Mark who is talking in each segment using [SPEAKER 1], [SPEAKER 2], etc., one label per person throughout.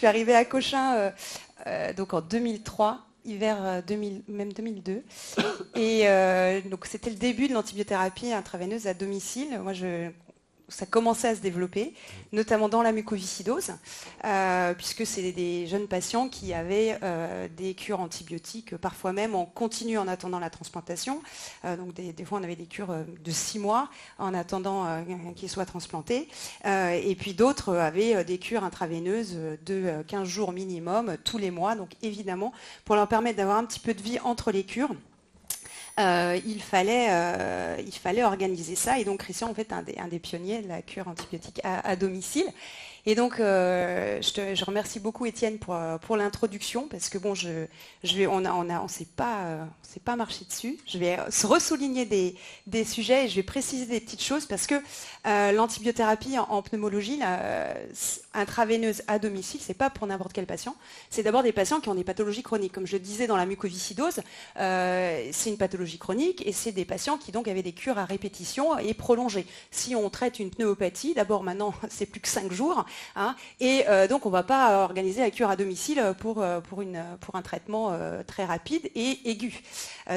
[SPEAKER 1] suis arrivée à Cochin donc en 2003. Hiver 2000, même 2002. Et donc c'était le début de l'antibiothérapie intraveineuse à domicile. Ça commençait à se développer, notamment dans la mucoviscidose, puisque c'est des jeunes patients qui avaient des cures antibiotiques, parfois même en continu en attendant la transplantation. Donc des fois, on avait des cures de 6 mois en attendant qu'ils soient transplantés. Et puis d'autres avaient des cures intraveineuses de 15 jours minimum, tous les mois. Donc évidemment, pour leur permettre d'avoir un petit peu de vie entre les cures, il fallait organiser ça. Et donc Christian, en fait, un des pionniers de la cure antibiotique à domicile. Et donc, je remercie beaucoup Étienne pour l'introduction, parce que bon, on s'est pas marché dessus. Je vais ressouligner des sujets et je vais préciser des petites choses, parce que l'antibiothérapie en pneumologie intraveineuse à domicile, c'est pas pour n'importe quel patient. C'est d'abord des patients qui ont des pathologies chroniques. Comme je disais dans la mucoviscidose, c'est une pathologie chronique et c'est des patients qui donc avaient des cures à répétition et prolongées. Si on traite une pneumopathie, d'abord maintenant c'est plus que 5 jours. Et donc on ne va pas organiser la cure à domicile pour un traitement très rapide et aigu.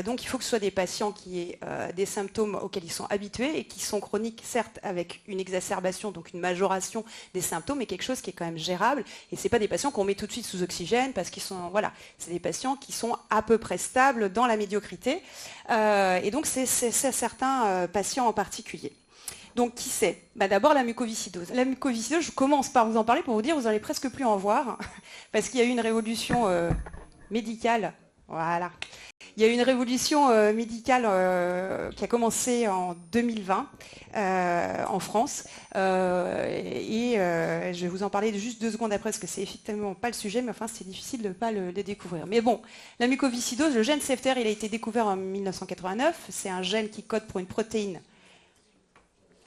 [SPEAKER 1] Donc il faut que ce soit des patients qui aient des symptômes auxquels ils sont habitués et qui sont chroniques, certes avec une exacerbation, donc une majoration des symptômes, mais quelque chose qui est quand même gérable. Et ce n'est pas des patients qu'on met tout de suite sous oxygène, parce qu'ils sont, voilà, c'est des patients qui sont à peu près stables dans la médiocrité. Et donc c'est certains patients en particulier. Donc, qui c'est? D'abord, la mucoviscidose. La mucoviscidose, je commence par vous en parler pour vous dire, vous n'allez presque plus en voir, parce qu'il y a eu une révolution médicale. Voilà. Il y a eu une révolution médicale qui a commencé en 2020 en France. Je vais vous en parler juste 2 secondes après, parce que c'est effectivement pas le sujet, mais enfin, c'est difficile de ne pas le découvrir. Mais bon, la mucoviscidose, le gène CFTR, il a été découvert en 1989. C'est un gène qui code pour une protéine,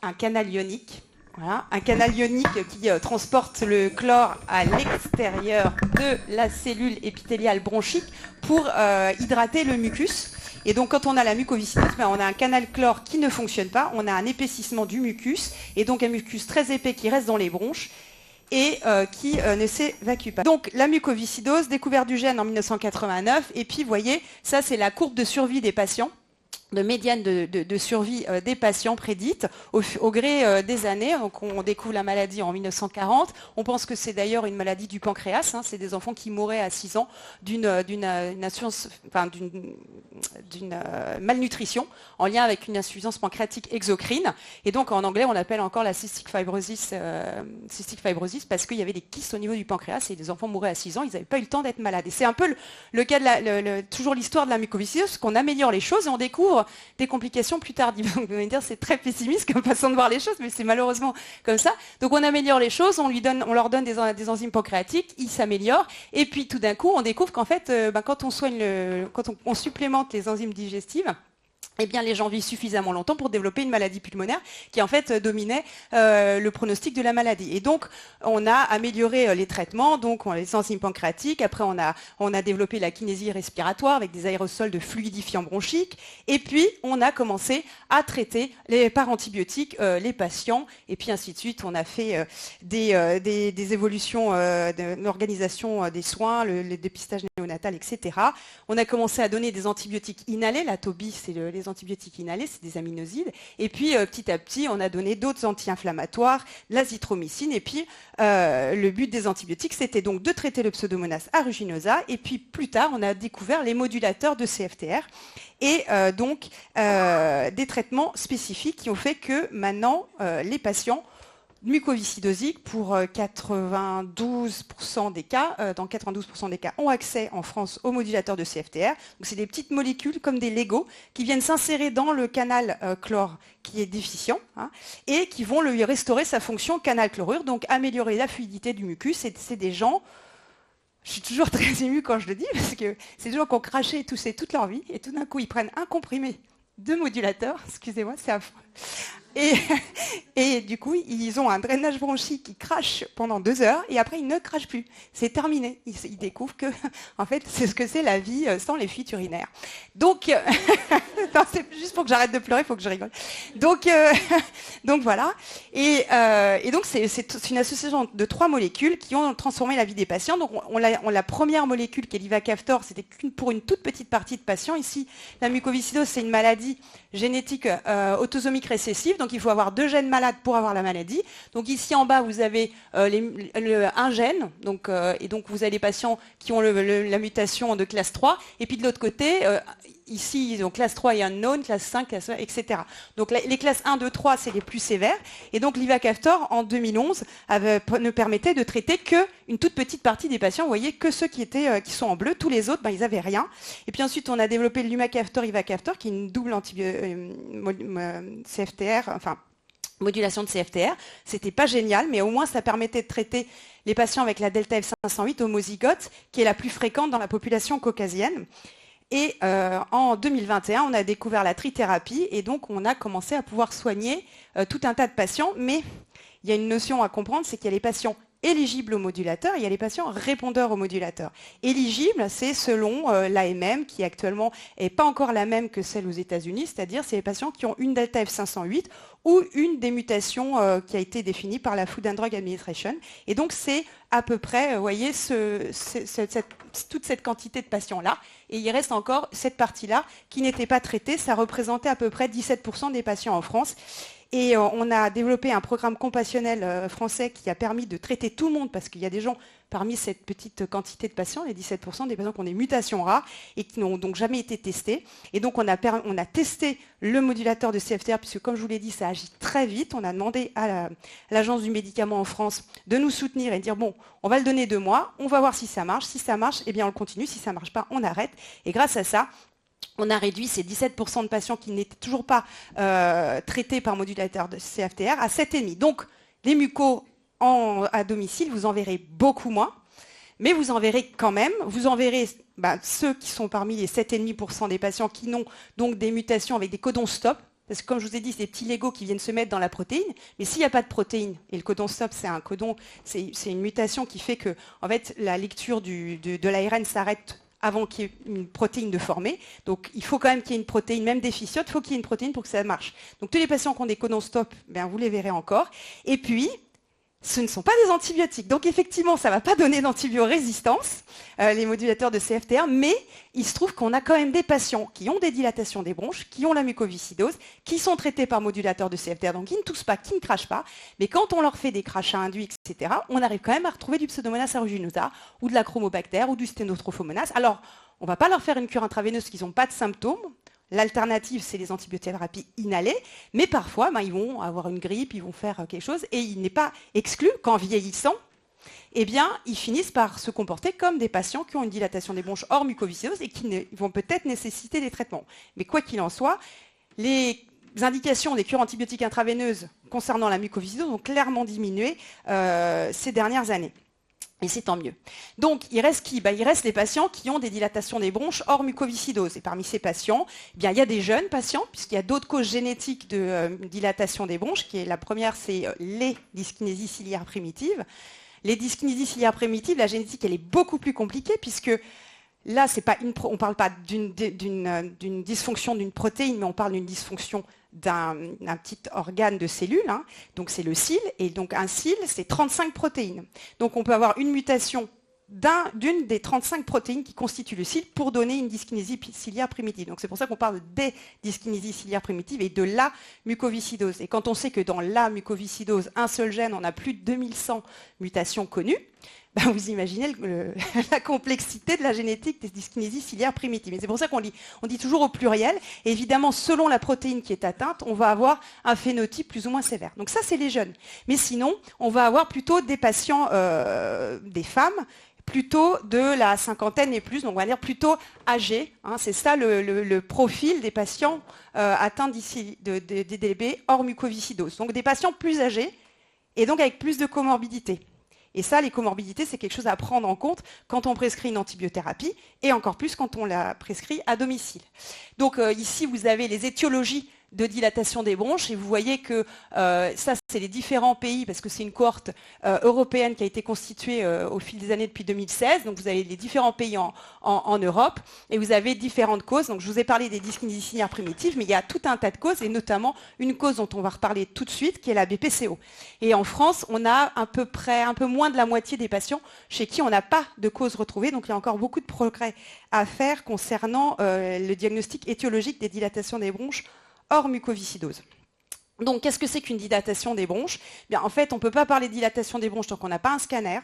[SPEAKER 1] un canal ionique, voilà, un canal ionique qui transporte le chlore à l'extérieur de la cellule épithéliale bronchique pour hydrater le mucus. Et donc quand on a la mucoviscidose, on a un canal chlore qui ne fonctionne pas, on a un épaississement du mucus, et donc un mucus très épais qui reste dans les bronches et qui ne s'évacue pas. Donc la mucoviscidose, découverte du gène en 1989, et puis vous voyez, ça c'est la courbe de survie des patients, de médiane de survie des patients prédite au gré des années. Donc on découvre la maladie en 1940. On pense que c'est d'ailleurs une maladie du pancréas. C'est des enfants qui mouraient à 6 ans d'une malnutrition en lien avec une insuffisance pancréatique exocrine. Et donc en anglais, on l'appelle encore la cystic fibrosis parce qu'il y avait des kystes au niveau du pancréas et les enfants mouraient à 6 ans. Ils n'avaient pas eu le temps d'être malades. Et c'est un peu le cas de toujours l'histoire de la mucoviscidose, qu'on améliore les choses et on découvre des complications plus tardives. Vous allez me dire, c'est très pessimiste comme façon de voir les choses, mais c'est malheureusement comme ça. Donc on améliore les choses, on leur donne des enzymes pancréatiques, ils s'améliorent, et puis tout d'un coup, on découvre qu'en fait, quand on supplémente les enzymes digestives, eh bien, les gens vivent suffisamment longtemps pour développer une maladie pulmonaire qui, en fait, dominait le pronostic de la maladie. Et donc, on a amélioré les traitements, donc les enzymes pancréatiques. Après, on a développé la kinésie respiratoire avec des aérosols de fluidifiants bronchiques. Et puis, on a commencé à traiter par antibiotiques les patients. Et puis, ainsi de suite, on a fait des évolutions de l'organisation des soins, le dépistage néonatal, etc. On a commencé à donner des antibiotiques inhalés. La TOBI, c'est les antibiotiques inhalés, c'est des aminosides. Et puis, petit à petit, on a donné d'autres anti-inflammatoires, l'azithromycine. Et puis, le but des antibiotiques, c'était donc de traiter le Pseudomonas aeruginosa. Et puis, plus tard, on a découvert les modulateurs de CFTR. Et donc, des traitements spécifiques qui ont fait que maintenant, les patients mucoviscidosiques, pour 92% des cas, dans 92% des cas, ont accès en France aux modulateurs de CFTR. Donc c'est des petites molécules comme des Legos qui viennent s'insérer dans le canal chlore qui est déficient et qui vont lui restaurer sa fonction canal chlorure, donc améliorer la fluidité du mucus. Et c'est des gens, je suis toujours très émue quand je le dis, parce que c'est des gens qui ont craché et toussé toute leur vie et tout d'un coup ils prennent un comprimé de modulateur, excusez-moi, c'est affreux. Et, et du coup, ils ont un drainage bronchique qui crache pendant 2 heures et après, il ne crache plus. C'est terminé. Ils découvrent que, en fait, c'est ce que c'est la vie sans les fuites urinaires. Donc, non, c'est juste pour que j'arrête de pleurer, il faut que je rigole. Donc, donc voilà. Et donc, c'est une association de 3 molécules qui ont transformé la vie des patients. Donc, la première molécule qui est l'ivacaftor, c'était pour une toute petite partie de patients. Ici, la mucoviscidose, c'est une maladie génétique autosomique récessive. Donc, il faut avoir 2 gènes malades pour avoir la maladie. Donc, ici en bas, vous avez un gène. Donc, et donc, vous avez les patients qui ont la mutation de classe 3. Et puis, de l'autre côté, ici, ils ont classe 3 et unknown, classe 5, classe 1, etc. Donc, les classes 1, 2, 3, c'est les plus sévères. Et donc, l'ivacaftor, en 2011, ne permettait de traiter qu'une toute petite partie des patients. Vous voyez, que ceux qui sont en bleu. Tous les autres, ils n'avaient rien. Et puis ensuite, on a développé le lumacaftor, ivacaftor, qui est une double CFTR, enfin, modulation de CFTR. C'était pas génial, mais au moins ça permettait de traiter les patients avec la delta F508 homozygote, qui est la plus fréquente dans la population caucasienne. Et en 2021, on a découvert la trithérapie et donc on a commencé à pouvoir soigner tout un tas de patients. Mais il y a une notion à comprendre, c'est qu'il y a les patients éligibles au modulateur, il y a les patients répondeurs au modulateur. Éligible, c'est selon l'AMM, qui actuellement n'est pas encore la même que celle aux États-Unis, c'est-à-dire c'est les patients qui ont une delta F508 ou une des mutations qui a été définie par la Food and Drug Administration. Et donc c'est à peu près, vous voyez, toute cette quantité de patients-là. Et il reste encore cette partie-là qui n'était pas traitée. Ça représentait à peu près 17% des patients en France. Et on a développé un programme compassionnel français qui a permis de traiter tout le monde, parce qu'il y a des gens parmi cette petite quantité de patients, les 17%, des patients qui ont des mutations rares et qui n'ont donc jamais été testés. Et donc on a testé le modulateur de CFTR, puisque comme je vous l'ai dit, ça agit très vite. On a demandé à l'Agence du médicament en France de nous soutenir et de dire, bon, on va le donner 2 mois, on va voir si ça marche. Si ça marche, eh bien on le continue. Si ça ne marche pas, on arrête. Et grâce à ça, on a réduit ces 17% de patients qui n'étaient toujours pas traités par modulateur de CFTR à 7,5. Donc, les mucos à domicile, vous en verrez beaucoup moins, mais vous en verrez quand même. Vous en verrez ceux qui sont parmi les 7,5% des patients qui n'ont donc des mutations avec des codons stop. Parce que comme je vous ai dit, c'est des petits Legos qui viennent se mettre dans la protéine. Mais s'il n'y a pas de protéine, et le codon stop, c'est un codon, c'est une mutation qui fait que en fait, la lecture de l'ARN s'arrête avant qu'il y ait une protéine de formée. Donc, il faut quand même qu'il y ait une protéine, même déficieuse, il faut qu'il y ait une protéine pour que ça marche. Donc, tous les patients qui ont des codons stop, vous les verrez encore. Et puis, ce ne sont pas des antibiotiques. Donc, effectivement, ça ne va pas donner d'antibiorésistance, les modulateurs de CFTR, mais il se trouve qu'on a quand même des patients qui ont des dilatations des bronches, qui ont la mucoviscidose, qui sont traités par modulateur de CFTR, donc qui ne toussent pas, qui ne crachent pas. Mais quand on leur fait des crachats induits, etc., on arrive quand même à retrouver du Pseudomonas aeruginosa ou de la chromobactère ou du Stenotrophomonas. Alors, on ne va pas leur faire une cure intraveineuse parce qu'ils n'ont pas de symptômes. L'alternative, c'est les antibiothérapies inhalées, mais parfois, ils vont avoir une grippe, ils vont faire quelque chose, et il n'est pas exclu qu'en vieillissant, ils finissent par se comporter comme des patients qui ont une dilatation des bronches hors mucoviscidose et qui vont peut-être nécessiter des traitements. Mais quoi qu'il en soit, les indications des cures antibiotiques intraveineuses concernant la mucoviscidose ont clairement diminué ces dernières années. Et c'est tant mieux. Donc, il reste qui ? Il reste les patients qui ont des dilatations des bronches hors mucoviscidose. Et parmi ces patients, il y a des jeunes patients, puisqu'il y a d'autres causes génétiques de dilatation des bronches. La première, c'est les dyskinésies ciliaires primitives. Les dyskinésies ciliaires primitives, la génétique, elle est beaucoup plus compliquée, puisque là, on ne parle pas d'une dysfonction d'une protéine, mais on parle d'une dysfonction d'un petit organe de cellule, donc c'est le cil, et donc un cil, c'est 35 protéines. Donc on peut avoir une mutation d'une des 35 protéines qui constituent le cil pour donner une dyskinésie ciliaire primitive. Donc c'est pour ça qu'on parle des dyskinésies ciliaires primitives et de la mucoviscidose. Et quand on sait que dans la mucoviscidose, un seul gène, on a plus de 2100 mutations connues, vous imaginez la complexité de la génétique des dyskinésies ciliaires primitives. Et c'est pour ça qu'on dit toujours au pluriel. Et évidemment, selon la protéine qui est atteinte, on va avoir un phénotype plus ou moins sévère. Donc ça, c'est les jeunes. Mais sinon, on va avoir plutôt des patients, des femmes, plutôt de la cinquantaine et plus, donc on va dire plutôt âgés. C'est ça le profil des patients atteints de DDB hors mucoviscidose. Donc des patients plus âgés et donc avec plus de comorbidités. Et ça, les comorbidités, c'est quelque chose à prendre en compte quand on prescrit une antibiothérapie et encore plus quand on la prescrit à domicile. Donc ici, vous avez les étiologies de dilatation des bronches. Et vous voyez que ça, c'est les différents pays, parce que c'est une cohorte européenne qui a été constituée au fil des années depuis 2016. Donc vous avez les différents pays en Europe, et vous avez différentes causes. Donc je vous ai parlé des dyskinésies ciliaires primitives, mais il y a tout un tas de causes, et notamment une cause dont on va reparler tout de suite, qui est la BPCO. Et en France, on a à peu près un peu moins de la moitié des patients chez qui on n'a pas de cause retrouvée. Donc il y a encore beaucoup de progrès à faire concernant le diagnostic étiologique des dilatations des bronches hors mucoviscidose. Donc, qu'est-ce que c'est qu'une dilatation des bronches? Bien, en fait, on ne peut pas parler de dilatation des bronches tant qu'on n'a pas un scanner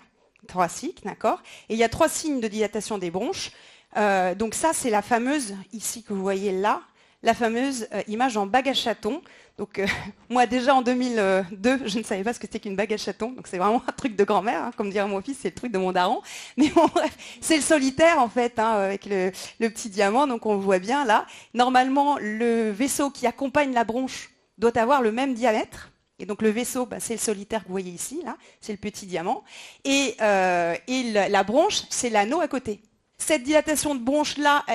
[SPEAKER 1] thoracique, d'accord? Et il y a 3 signes de dilatation des bronches. Donc ça, c'est la fameuse, ici que vous voyez là, la fameuse image en bague à chaton. Donc moi déjà en 2002, je ne savais pas ce que c'était qu'une bague à chaton. Donc c'est vraiment un truc de grand-mère, hein, comme dirait mon fils, c'est le truc de mon daron. Mais bon, bref, c'est le solitaire en fait, hein, avec le petit diamant. Donc on le voit bien là. Normalement, le vaisseau qui accompagne la bronche doit avoir le même diamètre. Et donc le vaisseau, bah, c'est le solitaire que vous voyez ici, là, c'est le petit diamant. Et la bronche, c'est l'anneau à côté. Cette dilatation de bronche-là,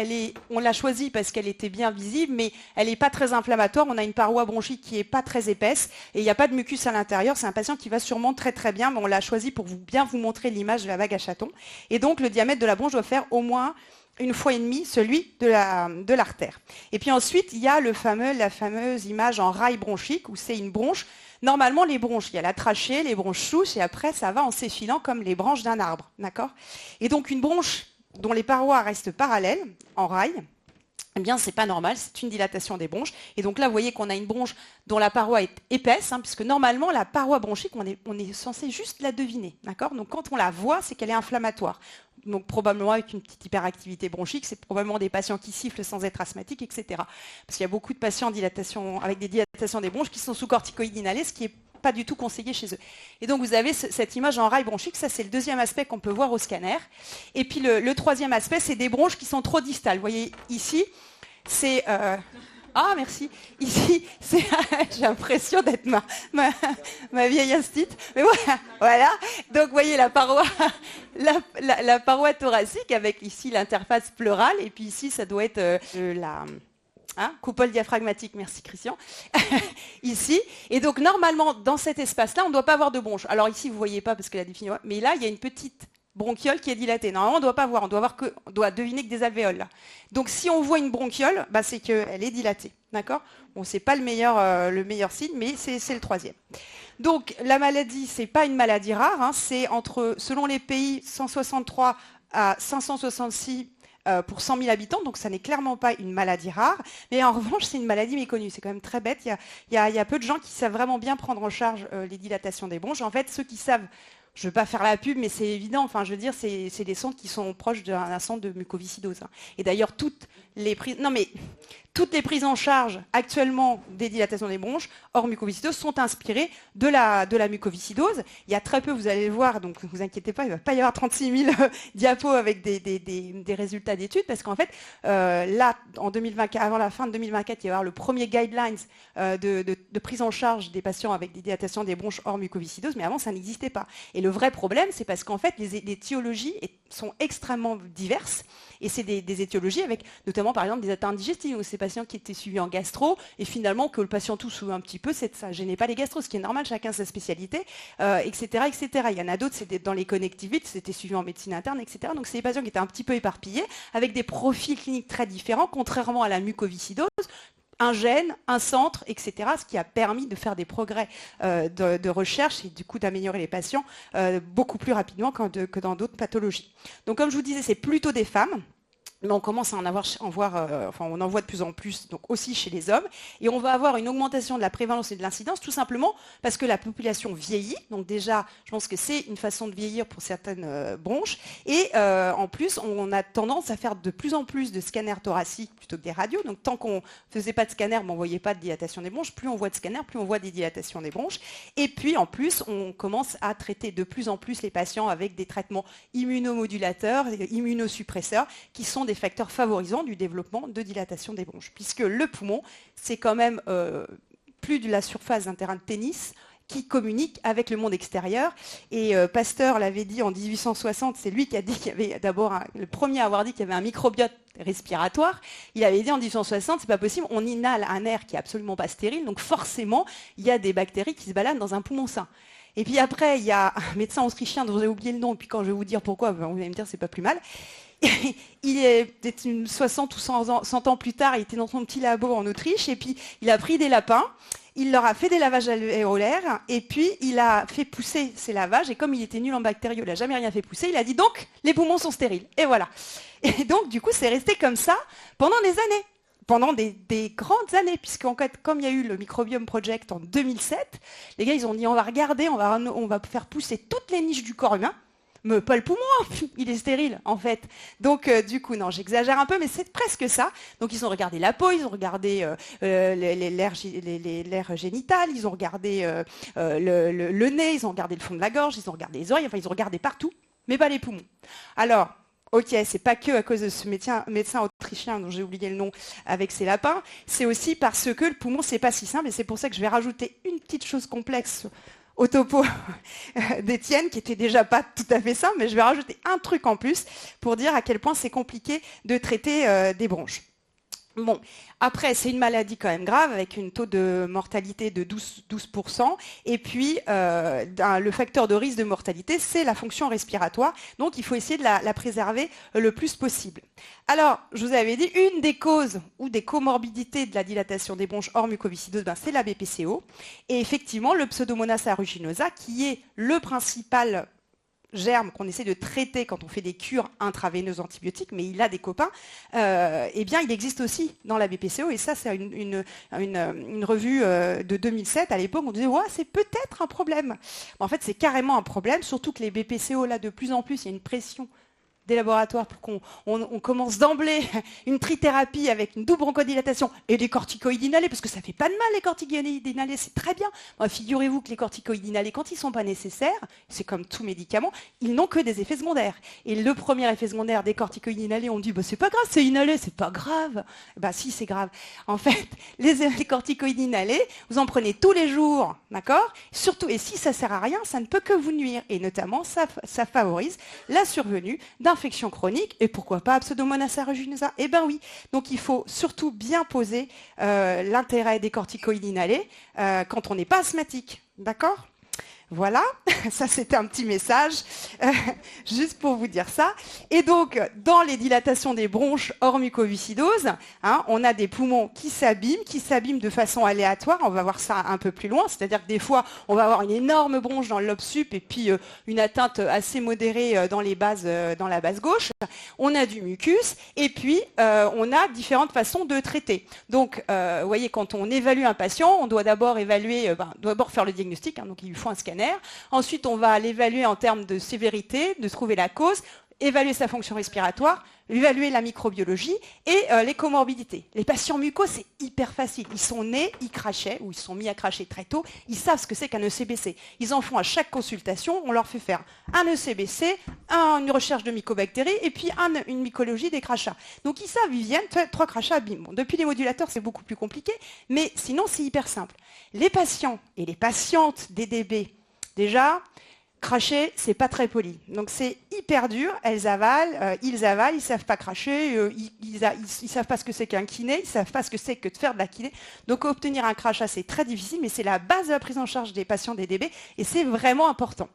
[SPEAKER 1] on l'a choisie parce qu'elle était bien visible, mais elle n'est pas très inflammatoire. On a une paroi bronchique qui n'est pas très épaisse et il n'y a pas de mucus à l'intérieur. C'est un patient qui va sûrement très très bien, mais on l'a choisi pour bien vous montrer l'image de la bague à chaton. Et donc le diamètre de la bronche doit faire au moins 1,5 fois celui de l'artère. Et puis ensuite, il y a la fameuse image en rail bronchique où c'est une bronche. Normalement, les bronches, il y a la trachée, les bronches souches, et après, ça va en s'effilant comme les branches d'un arbre. D'accord ? Et donc, une bronche dont les parois restent parallèles, en rail, eh bien, c'est pas normal, c'est une dilatation des bronches. Et donc là, vous voyez qu'on a une bronche dont la paroi est épaisse, hein, puisque normalement, la paroi bronchique, on est censé juste la deviner. D'accord ? Donc, quand on la voit, c'est qu'elle est inflammatoire. Donc, probablement avec une petite hyperactivité bronchique, c'est probablement des patients qui sifflent sans être asthmatiques, etc. Parce qu'il y a beaucoup de patients avec des dilatations des bronches qui sont sous corticoïdes inhalés, ce qui est pas du tout conseillé chez eux. Et donc, vous avez cette image en rail bronchique. Ça, c'est le deuxième aspect qu'on peut voir au scanner. Et puis, le troisième aspect, c'est des bronches qui sont trop distales. Vous voyez, ici, c'est... Ah, merci. Ici, j'ai l'impression d'être ma vieille instite. Mais voilà. Donc, vous voyez la paroi, la paroi thoracique avec ici l'interface pleurale. Et puis ici, ça doit être coupole diaphragmatique, merci Christian, ici. Et donc, normalement, dans cet espace-là, on ne doit pas avoir de bronche. Alors ici, vous ne voyez pas parce que la définition... Mais là, il y a une petite bronchiole qui est dilatée. Normalement, on ne doit pas voir. On doit deviner que des alvéoles. Là. Donc, si on voit une bronchiole, bah, c'est qu'elle est dilatée. D'accord ? Bon, ce n'est pas le meilleur signe, mais c'est le troisième. Donc, la maladie, ce n'est pas une maladie rare. Hein, c'est selon les pays, 163 à 566 pour 100 000 habitants, donc ça n'est clairement pas une maladie rare, mais en revanche c'est une maladie méconnue, c'est quand même très bête, il y a peu de gens qui savent vraiment bien prendre en charge les dilatations des bronches. En fait, ceux qui savent, je ne veux pas faire la pub, mais c'est évident, enfin je veux dire, c'est des centres qui sont proches d'un centre de mucoviscidose. Hein. Et d'ailleurs, toutes les prises en charge actuellement des dilatations des bronches hors mucoviscidose sont inspirées de la mucoviscidose. Il y a très peu, vous allez le voir, donc ne vous inquiétez pas, il ne va pas y avoir 36 000 diapos avec des résultats d'études, parce qu'en fait, là, avant la fin de 2024, il va y avoir le premier guidelines de prise en charge des patients avec des dilatations des bronches hors mucoviscidose, mais avant, ça n'existait pas. Et le vrai problème, c'est parce qu'en fait, les étiologies sont extrêmement diverses, et c'est des étiologies avec notamment par exemple des atteintes digestives, où ces patients qui étaient suivis en gastro, et finalement que le patient tousse un petit peu, ça ne gênait pas les gastros, ce qui est normal, chacun sa spécialité, etc., etc. Il y en a d'autres, c'était dans les connectivites, c'était suivi en médecine interne, etc. Donc c'est des patients qui étaient un petit peu éparpillés, avec des profils cliniques très différents, contrairement à la mucoviscidose, un gène, un centre, etc., ce qui a permis de faire des progrès de recherche et du coup d'améliorer les patients beaucoup plus rapidement que dans d'autres pathologies. Donc comme je vous disais, c'est plutôt des femmes. Mais on commence à on en voit de plus en plus, donc aussi chez les hommes, et on va avoir une augmentation de la prévalence et de l'incidence, tout simplement parce que la population vieillit. Donc déjà, je pense que c'est une façon de vieillir pour certaines bronches, et en plus, on a tendance à faire de plus en plus de scanners thoraciques plutôt que des radios. Donc tant qu'on ne faisait pas de scanner, mais on ne voyait pas de dilatation des bronches, plus on voit de scanners, plus on voit des dilatations des bronches. Et puis en plus, on commence à traiter de plus en plus les patients avec des traitements immunomodulateurs, immunosuppresseurs, qui sont des facteurs favorisants du développement de dilatation des bronches, puisque le poumon, c'est quand même plus de la surface d'un terrain de tennis, qui communiquent avec le monde extérieur. Et Pasteur l'avait dit en 1860, c'est lui qui a dit qu'il y avait d'abord le premier à avoir dit qu'il y avait un microbiote respiratoire. Il avait dit en 1860, c'est pas possible, on inhale un air qui est absolument pas stérile, donc forcément, il y a des bactéries qui se baladent dans un poumon sain. Et puis après, il y a un médecin autrichien dont j'ai oublié le nom, et puis quand je vais vous dire pourquoi, vous allez me dire c'est pas plus mal. Il est peut-être 60 ou 100 ans plus tard, il était dans son petit labo en Autriche, et puis il a pris des lapins, il leur a fait des lavages alvéolaires, et puis il a fait pousser ces lavages, et comme il était nul en bactériaux, il n'a jamais rien fait pousser, il a dit donc, les poumons sont stériles. Et voilà. Et donc, du coup, c'est resté comme ça pendant des années. Pendant des grandes années, puisqu'en fait, comme il y a eu le Microbiome Project en 2007, les gars, ils ont dit, on va regarder, on va faire pousser toutes les niches du corps humain, mais pas le poumon, il est stérile, en fait. Donc, du coup, non, j'exagère un peu, mais c'est presque ça. Donc, ils ont regardé la peau, ils ont regardé l'air génital, ils ont regardé le nez, ils ont regardé le fond de la gorge, ils ont regardé les oreilles, enfin, ils ont regardé partout, mais pas les poumons. Alors, ok, c'est pas que à cause de ce médecin autrichien dont j'ai oublié le nom avec ses lapins, c'est aussi parce que le poumon, c'est pas si simple, et c'est pour ça que je vais rajouter une petite chose complexe au topo d'Étienne, qui était déjà pas tout à fait simple, mais je vais rajouter un truc en plus pour dire à quel point c'est compliqué de traiter des bronches. Bon, après, c'est une maladie quand même grave, avec un taux de mortalité de 12%. Et puis, le facteur de risque de mortalité, c'est la fonction respiratoire. Donc, il faut essayer de la préserver le plus possible. Alors, je vous avais dit, une des causes ou des comorbidités de la dilatation des bronches hors mucoviscidose, c'est la BPCO. Et effectivement, le Pseudomonas aeruginosa, qui est le principal germe qu'on essaie de traiter quand on fait des cures intraveineuses antibiotiques, mais il a des copains, eh bien, il existe aussi dans la BPCO, et ça, c'est une revue de 2007, à l'époque, on disait, ouais, c'est peut-être un problème. En fait, c'est carrément un problème, surtout que les BPCO, là, de plus en plus, il y a une pression des laboratoires pour qu'on commence d'emblée une trithérapie avec une double bronchodilatation et des corticoïdes inhalés, parce que ça fait pas de mal les corticoïdes inhalés, c'est très bien. Figurez-vous que les corticoïdes inhalés, quand ils sont pas nécessaires, c'est comme tout médicament, ils n'ont que des effets secondaires. Et le premier effet secondaire des corticoïdes inhalés, on dit bah, c'est pas grave, c'est inhalé, c'est pas grave. Bah si, c'est grave. En fait, les corticoïdes inhalés, vous en prenez tous les jours, d'accord? Surtout, et si ça sert à rien, ça ne peut que vous nuire. Et notamment, ça favorise la survenue d'infections chroniques, et pourquoi pas Pseudomonas aeruginosa? Eh bien oui, donc il faut surtout bien poser l'intérêt des corticoïdes inhalés quand on n'est pas asthmatique, d'accord? Voilà, ça c'était un petit message, juste pour vous dire ça. Et donc, dans les dilatations des bronches hors mucoviscidose, on a des poumons qui s'abîment de façon aléatoire. On va voir ça un peu plus loin, c'est-à-dire que des fois, on va avoir une énorme bronche dans le lobe sup et puis une atteinte assez modérée dans la base gauche. On a du mucus et puis on a différentes façons de traiter. Donc, vous voyez, quand on évalue un patient, on doit d'abord faire le diagnostic, donc il lui faut un scanner. Ensuite, on va l'évaluer en termes de sévérité, de trouver la cause, évaluer sa fonction respiratoire, évaluer la microbiologie et les comorbidités. Les patients mucos, c'est hyper facile. Ils sont nés, ils crachaient, ou ils sont mis à cracher très tôt. Ils savent ce que c'est qu'un ECBC. Ils en font à chaque consultation. On leur fait faire un ECBC, une recherche de mycobactéries et puis une mycologie des crachats. Donc ils savent, ils viennent, 3 crachats, bim. Bon, depuis les modulateurs, c'est beaucoup plus compliqué, mais sinon, c'est hyper simple. Les patients et les patientes DDB, déjà, cracher, c'est pas très poli. Donc c'est hyper dur, ils avalent, ils savent pas cracher, ils savent pas ce que c'est qu'un kiné, ils savent pas ce que c'est que de faire de la kiné. Donc obtenir un crachat, c'est très difficile, mais c'est la base de la prise en charge des patients DDB et c'est vraiment important.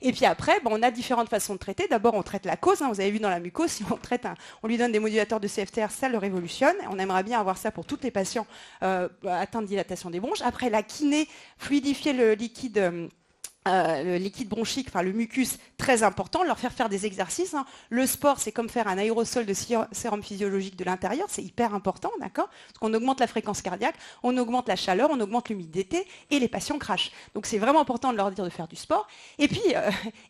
[SPEAKER 1] Et puis après, on a différentes façons de traiter. D'abord, on traite la cause, vous avez vu dans la mucose, si on lui donne des modulateurs de CFTR, ça le révolutionne. On aimerait bien avoir ça pour tous les patients atteints de dilatation des bronches. Après, la kiné, fluidifier le liquide bronchique, enfin le mucus, très important, leur faire des exercices. Le sport, c'est comme faire un aérosol de sérum physiologique de l'intérieur, c'est hyper important, d'accord? Parce qu'on augmente la fréquence cardiaque, on augmente la chaleur, on augmente l'humidité, et les patients crachent. Donc c'est vraiment important de leur dire de faire du sport. Et puis,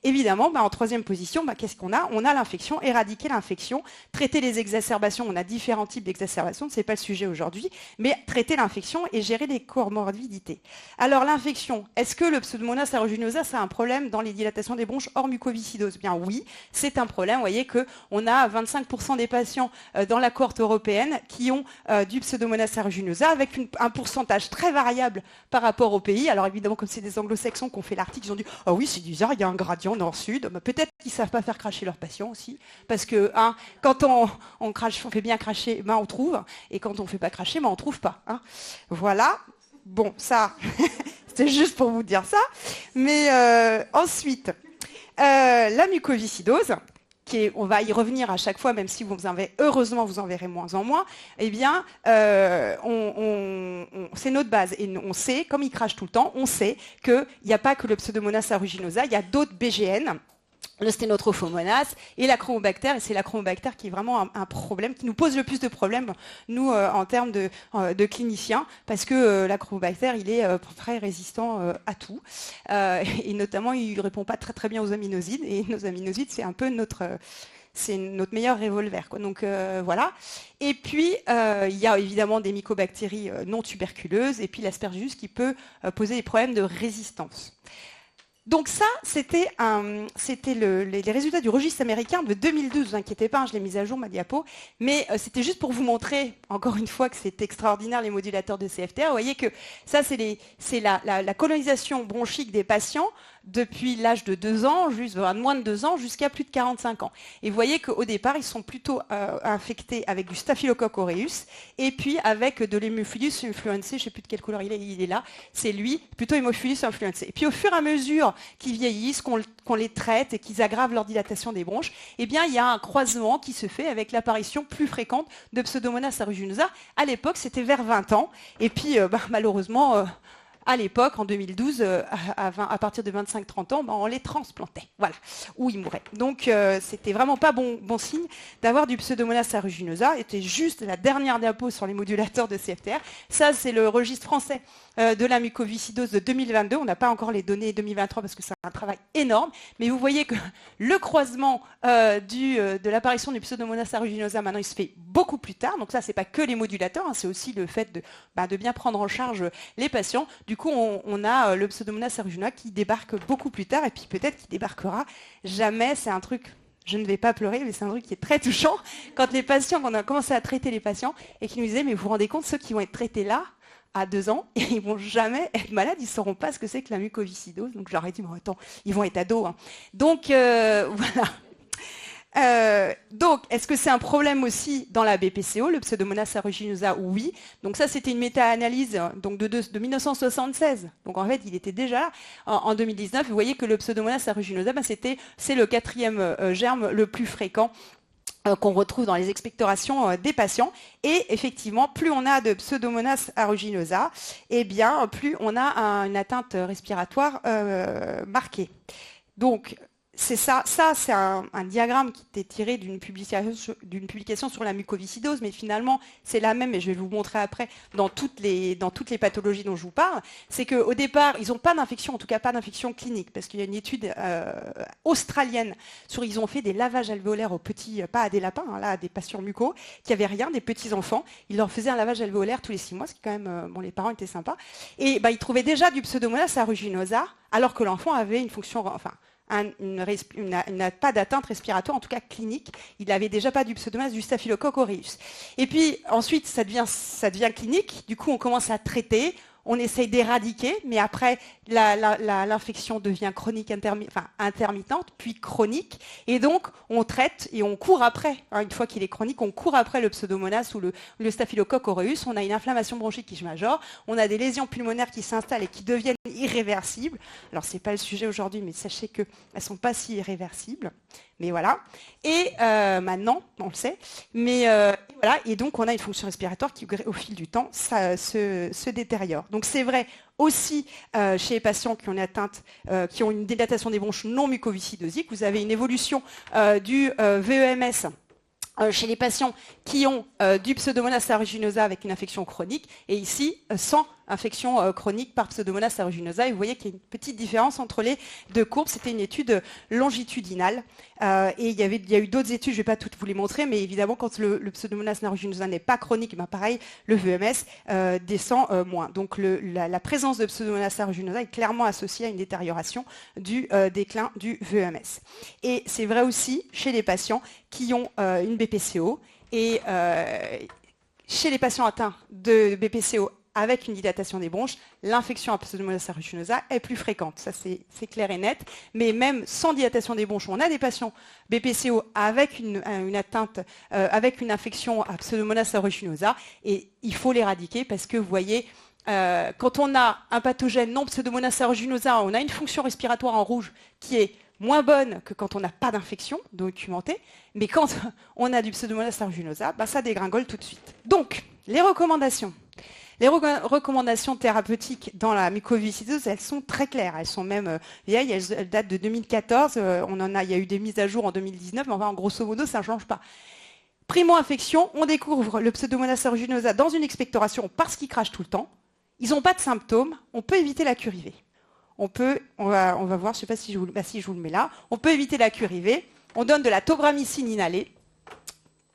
[SPEAKER 1] évidemment, en troisième position, qu'est-ce qu'on a? On a l'infection, éradiquer l'infection, traiter les exacerbations. On a différents types d'exacerbations, c'est pas le sujet aujourd'hui, mais traiter l'infection et gérer les comorbidités. Alors l'infection, est-ce que le Pseudomonas aeruginosa aeruginosa, c'est un problème dans les dilatations des bronches hors mucoviscidose. Bien oui, c'est un problème. Vous voyez qu'on a 25% des patients dans la cohorte européenne qui ont du Pseudomonas aeruginosa avec un pourcentage très variable par rapport au pays. Alors évidemment, comme c'est des anglo-saxons qui ont fait l'article, ils ont dit « Ah oui, c'est bizarre, il y a un gradient nord-sud. » Peut-être qu'ils ne savent pas faire cracher leurs patients aussi. Parce que quand on crache, on fait bien cracher, ben on trouve. Et quand on ne fait pas cracher, ben on ne trouve pas. Hein. Voilà. Bon, ça, c'était juste pour vous dire ça. Mais ensuite, la mucoviscidose, on va y revenir à chaque fois, même si heureusement vous en verrez moins en moins, eh bien, c'est notre base. Et on sait, comme il crache tout le temps, on sait qu'il n'y a pas que le Pseudomonas aeruginosa, il y a d'autres BGN, le Sténotrophomonas et la chromobactère, et c'est la chromobactère qui est vraiment un problème, qui nous pose le plus de problèmes, nous, en termes de cliniciens, parce que la chromobactère, il est très résistant à tout, et notamment, il ne répond pas très très bien aux aminosides, et nos aminosides, c'est un peu notre meilleur revolver, quoi. Donc voilà. Et puis, il y a évidemment des mycobactéries non tuberculeuses, et puis l'aspergillus qui peut poser des problèmes de résistance. Donc ça, c'était les résultats du registre américain de 2012. Ne vous inquiétez pas, je l'ai mis à jour, ma diapo. Mais c'était juste pour vous montrer, encore une fois, que c'est extraordinaire, les modulateurs de CFTR. Vous voyez que ça, c'est la colonisation bronchique des patients depuis l'âge de 2 ans, moins de 2 ans, jusqu'à plus de 45 ans. Et vous voyez qu'au départ, ils sont plutôt infectés avec du Staphylococcus aureus et puis avec de l'Haemophilus influenzae, je ne sais plus de quelle couleur il est là, c'est lui, plutôt Haemophilus influenzae. Et puis au fur et à mesure qu'ils vieillissent, qu'on les traite et qu'ils aggravent leur dilatation des bronches, eh bien, il y a un croisement qui se fait avec l'apparition plus fréquente de Pseudomonas aeruginosa. À l'époque, c'était vers 20 ans. Et puis, malheureusement, à l'époque, en 2012, à partir de 25-30 ans, on les transplantait, voilà, ou ils mouraient. Donc, c'était vraiment pas bon signe d'avoir du Pseudomonas aeruginosa. C'était juste la dernière diapo sur les modulateurs de CFTR. Ça, c'est le registre français de la mucoviscidose de 2022. On n'a pas encore les données 2023 parce que c'est un travail énorme. Mais vous voyez que le croisement de l'apparition du Pseudomonas aeruginosa, maintenant, il se fait beaucoup plus tard. Donc ça, c'est pas que les modulateurs, hein, c'est aussi le fait de bien prendre en charge les patients. Du coup, on a le Pseudomonas aeruginosa qui débarque beaucoup plus tard et puis peut-être qu'il débarquera jamais. C'est un truc, je ne vais pas pleurer, mais c'est un truc qui est très touchant. Quand on a commencé à traiter les patients et qui nous disaient, mais vous vous rendez compte, ceux qui vont être traités là, à 2 ans, et ils vont jamais être malades, ils ne sauront pas ce que c'est que la mucoviscidose. Donc, je leur ai dit, mais attends, ils vont être ados. Hein. Donc, voilà. Donc, est-ce que c'est un problème aussi dans la BPCO, le Pseudomonas aeruginosa? Oui. Donc ça, c'était une méta-analyse donc de 1976. Donc en fait, il était déjà là en 2019. Vous voyez que le Pseudomonas aeruginosa, c'est le 4e germe le plus fréquent qu'on retrouve dans les expectorations des patients. Et effectivement, plus on a de Pseudomonas aeruginosa, eh bien, plus on a une atteinte respiratoire marquée. Donc, c'est ça c'est un diagramme qui était tiré d'une publication sur la mucoviscidose, mais finalement, c'est la même, et je vais vous montrer après, dans toutes les pathologies dont je vous parle. C'est qu'au départ, ils n'ont pas d'infection, en tout cas pas d'infection clinique, parce qu'il y a une étude australienne ils ont fait des lavages alvéolaires aux petits, pas à des lapins, hein, là, à des patients mucos, qui n'avaient rien, des petits-enfants. Ils leur faisaient un lavage alvéolaire tous les 6 mois, ce qui quand même, les parents étaient sympas. Et ils trouvaient déjà du Pseudomonas aeruginosa, alors que l'enfant avait une fonction, pas d'atteinte respiratoire, en tout cas clinique. Il n'avait déjà pas du Pseudomonas, du Staphylococcus aureus. Et puis ensuite, ça devient clinique. Du coup, on commence à traiter. On essaye d'éradiquer, mais après, l'infection devient chronique intermittente, puis chronique. Et donc, on traite et on court après. Hein, une fois qu'il est chronique, on court après le Pseudomonas ou le Staphylococcus aureus. On a une inflammation bronchique qui se majore. On a des lésions pulmonaires qui s'installent et qui deviennent irréversibles. Alors, ce n'est pas le sujet aujourd'hui, mais sachez qu'elles ne sont pas si irréversibles. Mais voilà. Et maintenant, on le sait. Mais voilà. Et donc, on a une fonction respiratoire qui, au fil du temps, se détériore. Donc, c'est vrai aussi chez les patients qui ont une atteinte, qui ont une dilatation des bronches non mucoviscidosiques. Vous avez une évolution du VEMS chez les patients qui ont du Pseudomonas aeruginosa avec une infection chronique, et ici, sans infection chronique par Pseudomonas aeruginosa. Et vous voyez qu'il y a une petite différence entre les deux courbes. C'était une étude longitudinale. Et il y a eu d'autres études, je ne vais pas toutes vous les montrer, mais évidemment, quand le Pseudomonas aeruginosa n'est pas chronique, ben pareil, le VMS descend moins. Donc la présence de Pseudomonas aeruginosa est clairement associée à une détérioration du déclin du VMS. Et c'est vrai aussi chez les patients qui ont une BPCO. Et chez les patients atteints de BPCO avec une dilatation des bronches, l'infection à Pseudomonas aeruginosa est plus fréquente. Ça, c'est clair et net. Mais même sans dilatation des bronches, on a des patients BPCO avec une atteinte, avec une infection à Pseudomonas aeruginosa, et il faut l'éradiquer parce que vous voyez, quand on a un pathogène non Pseudomonas aeruginosa, on a une fonction respiratoire en rouge qui est moins bonne que quand on n'a pas d'infection documentée, mais quand on a du Pseudomonas aeruginosa, ben ça dégringole tout de suite. Donc, les recommandations. Les recommandations thérapeutiques dans la mucoviscidose, elles sont très claires. Elles sont même vieilles, elles datent de 2014. Il y a eu des mises à jour en 2019, mais enfin, en grosso modo, ça ne change pas. Primo-infection, on découvre le Pseudomonas aeruginosa dans une expectoration parce qu'il crache tout le temps. Ils n'ont pas de symptômes, on peut éviter la curivée. On va voir, je ne sais pas si je vous le mets là, on peut éviter la curivée. On donne de la tobramycine inhalée,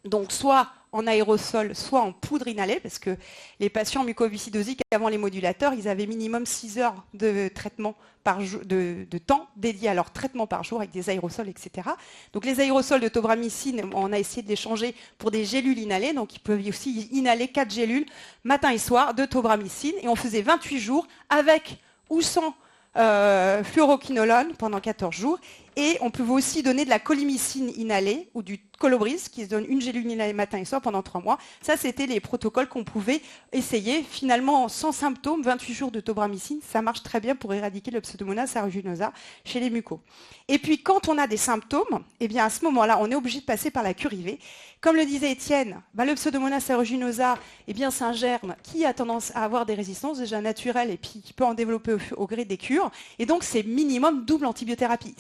[SPEAKER 1] donc soit en aérosol, soit en poudre inhalée, parce que les patients mucoviscidosiques, avant les modulateurs, ils avaient minimum 6 heures de traitement par jour, de temps dédié à leur traitement par jour avec des aérosols, etc. Donc les aérosols de tobramycine, on a essayé de les changer pour des gélules inhalées, donc ils peuvent aussi inhaler 4 gélules matin et soir de tobramycine, et on faisait 28 jours avec ou sans fluoroquinolone pendant 14 jours. Et on pouvait aussi donner de la colimycine inhalée ou du Colobris qui se donne une gélule inhalée matin et soir pendant 3 mois. Ça, c'était les protocoles qu'on pouvait essayer. Finalement, sans symptômes, 28 jours de tobramycine, ça marche très bien pour éradiquer le Pseudomonas aeruginosa chez les mucos. Et puis, quand on a des symptômes, eh bien, à ce moment-là, on est obligé de passer par la curivée. Comme le disait Étienne, le Pseudomonas aeruginosa, eh bien, c'est un germe qui a tendance à avoir des résistances déjà naturelles et puis qui peut en développer au gré des cures. Et donc, c'est minimum double antibiothérapie.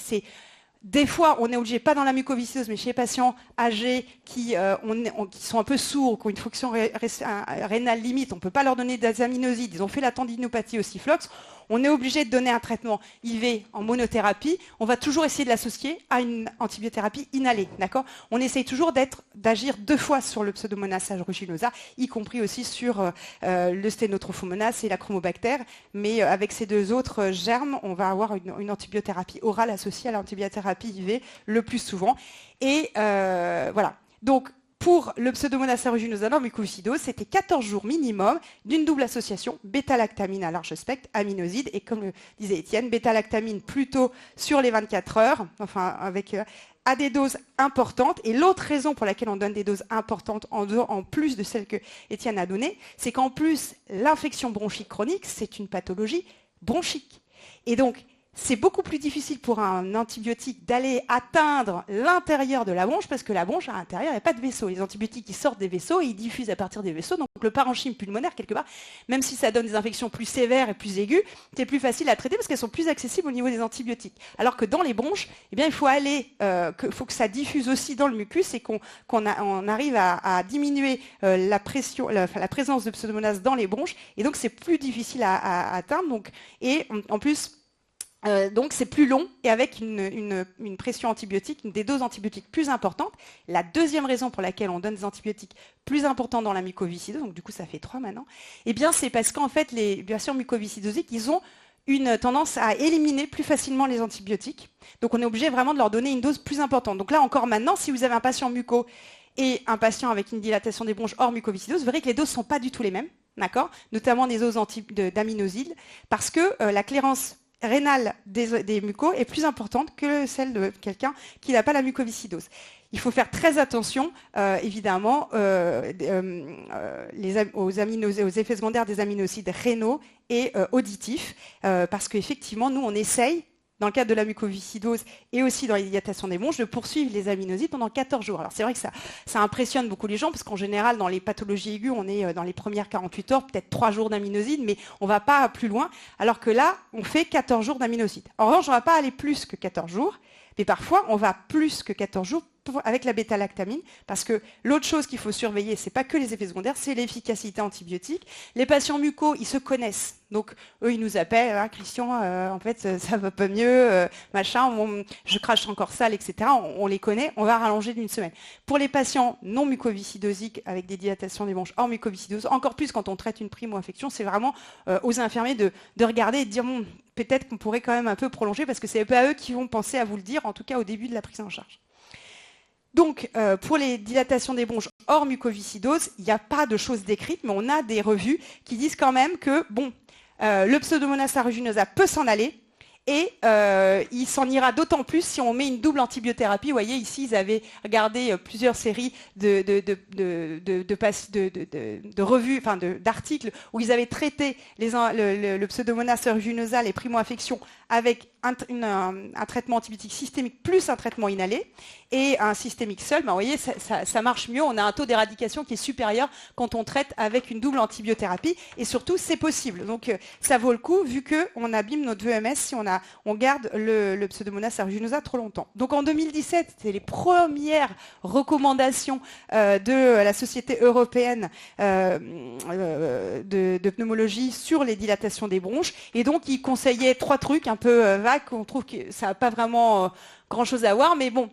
[SPEAKER 1] Des fois, on est obligé, pas dans la mucoviscidose, mais chez les patients âgés qui sont un peu sourds, qui ont une fonction rénale limite, on ne peut pas leur donner des aminosides, ils ont fait la tendinopathie au Ciflox, on est obligé de donner un traitement IV en monothérapie, on va toujours essayer de l'associer à une antibiothérapie inhalée, d'accord ? On essaye toujours d'agir 2 fois sur le Pseudomonas aeruginosa, y compris aussi sur le Stenotrophomonas et la Chromobacter, mais avec ces 2 autres germes, on va avoir une antibiothérapie orale associée à l'antibiothérapie IV le plus souvent. Et voilà. Donc, pour le Pseudomonas aeruginosa dans mucoviscidose, c'était 14 jours minimum d'une double association bêta-lactamine à large spectre, aminoside, et comme le disait Étienne, bêta-lactamine plutôt sur les 24 heures, enfin à des doses importantes. Et l'autre raison pour laquelle on donne des doses importantes en plus de celles que Étienne a données, c'est qu'en plus, l'infection bronchique chronique, c'est une pathologie bronchique. Et donc, c'est beaucoup plus difficile pour un antibiotique d'aller atteindre l'intérieur de la bronche parce que la bronche, à l'intérieur, il n'y a pas de vaisseau. Les antibiotiques, ils sortent des vaisseaux et ils diffusent à partir des vaisseaux. Donc le parenchyme pulmonaire, quelque part, même si ça donne des infections plus sévères et plus aiguës, c'est plus facile à traiter parce qu'elles sont plus accessibles au niveau des antibiotiques. Alors que dans les bronches, eh bien, il faut faut que ça diffuse aussi dans le mucus et qu'on arrive à diminuer la présence de Pseudomonas dans les bronches. Et donc, c'est plus difficile à atteindre. Donc, et en plus, donc c'est plus long et avec une pression antibiotique, des doses antibiotiques plus importantes. La deuxième raison pour laquelle on donne des antibiotiques plus importants dans la mucoviscidose, donc du coup ça fait 3 maintenant, eh bien c'est parce qu'en fait les patients mucoviscidosiques, ils ont une tendance à éliminer plus facilement les antibiotiques. Donc on est obligé vraiment de leur donner une dose plus importante. Donc là encore maintenant, si vous avez un patient muco et un patient avec une dilatation des bronches hors mucoviscidose, vous verrez que les doses ne sont pas du tout les mêmes, d'accord ? Notamment des doses d'aminosides, parce que la clairance rénale des mucos est plus importante que celle de quelqu'un qui n'a pas la mucoviscidose. Il faut faire très attention, évidemment, aux effets secondaires des aminosides rénaux et auditifs, parce qu'effectivement, nous, on essaye, dans le cadre de la mucoviscidose et aussi dans les dilatations des bronches, de poursuivre les aminosides pendant 14 jours. Alors c'est vrai que ça impressionne beaucoup les gens, parce qu'en général, dans les pathologies aiguës, on est dans les premières 48 heures, peut-être 3 jours d'aminosides, mais on ne va pas plus loin, alors que là, on fait 14 jours d'aminosides. En revanche, on ne va pas aller plus que 14 jours, mais parfois, on va plus que 14 jours avec la bêta-lactamine, parce que l'autre chose qu'il faut surveiller, c'est pas que les effets secondaires, c'est l'efficacité antibiotique. Les patients mucos, ils se connaissent. Donc, eux, ils nous appellent, ah, Christian, en fait, ça va pas mieux, machin, je crache encore sale, etc. On les connaît, on va rallonger d'une semaine. Pour les patients non mucoviscidosiques, avec des dilatations des bronches hors mucoviscidose, encore plus quand on traite une primo-infection, c'est vraiment aux infirmiers de regarder et de dire, bon, peut-être qu'on pourrait quand même un peu prolonger, parce que c'est pas eux qui vont penser à vous le dire, en tout cas au début de la prise en charge. Donc, pour les dilatations des bronches hors mucoviscidose, il n'y a pas de choses décrites, mais on a des revues qui disent quand même que, bon, le Pseudomonas aeruginosa peut s'en aller, et il s'en ira d'autant plus si on met une double antibiothérapie. Vous voyez, ici, ils avaient regardé plusieurs séries de revues, enfin d'articles, où ils avaient traité le Pseudomonas aeruginosa, les primo-infections, avec un traitement antibiotique systémique plus un traitement inhalé, et un systémique seul, ben, vous voyez, ça marche mieux. On a un taux d'éradication qui est supérieur quand on traite avec une double antibiothérapie, et surtout, c'est possible. Donc, ça vaut le coup, vu qu'on abîme notre VMS si on garde le Pseudomonas aeruginosa trop longtemps. Donc, en 2017, c'était les premières recommandations de la Société européenne de pneumologie sur les dilatations des bronches, et donc, ils conseillaient 3 trucs un peu vagues, on trouve que ça n'a pas vraiment grand-chose à voir, mais bon.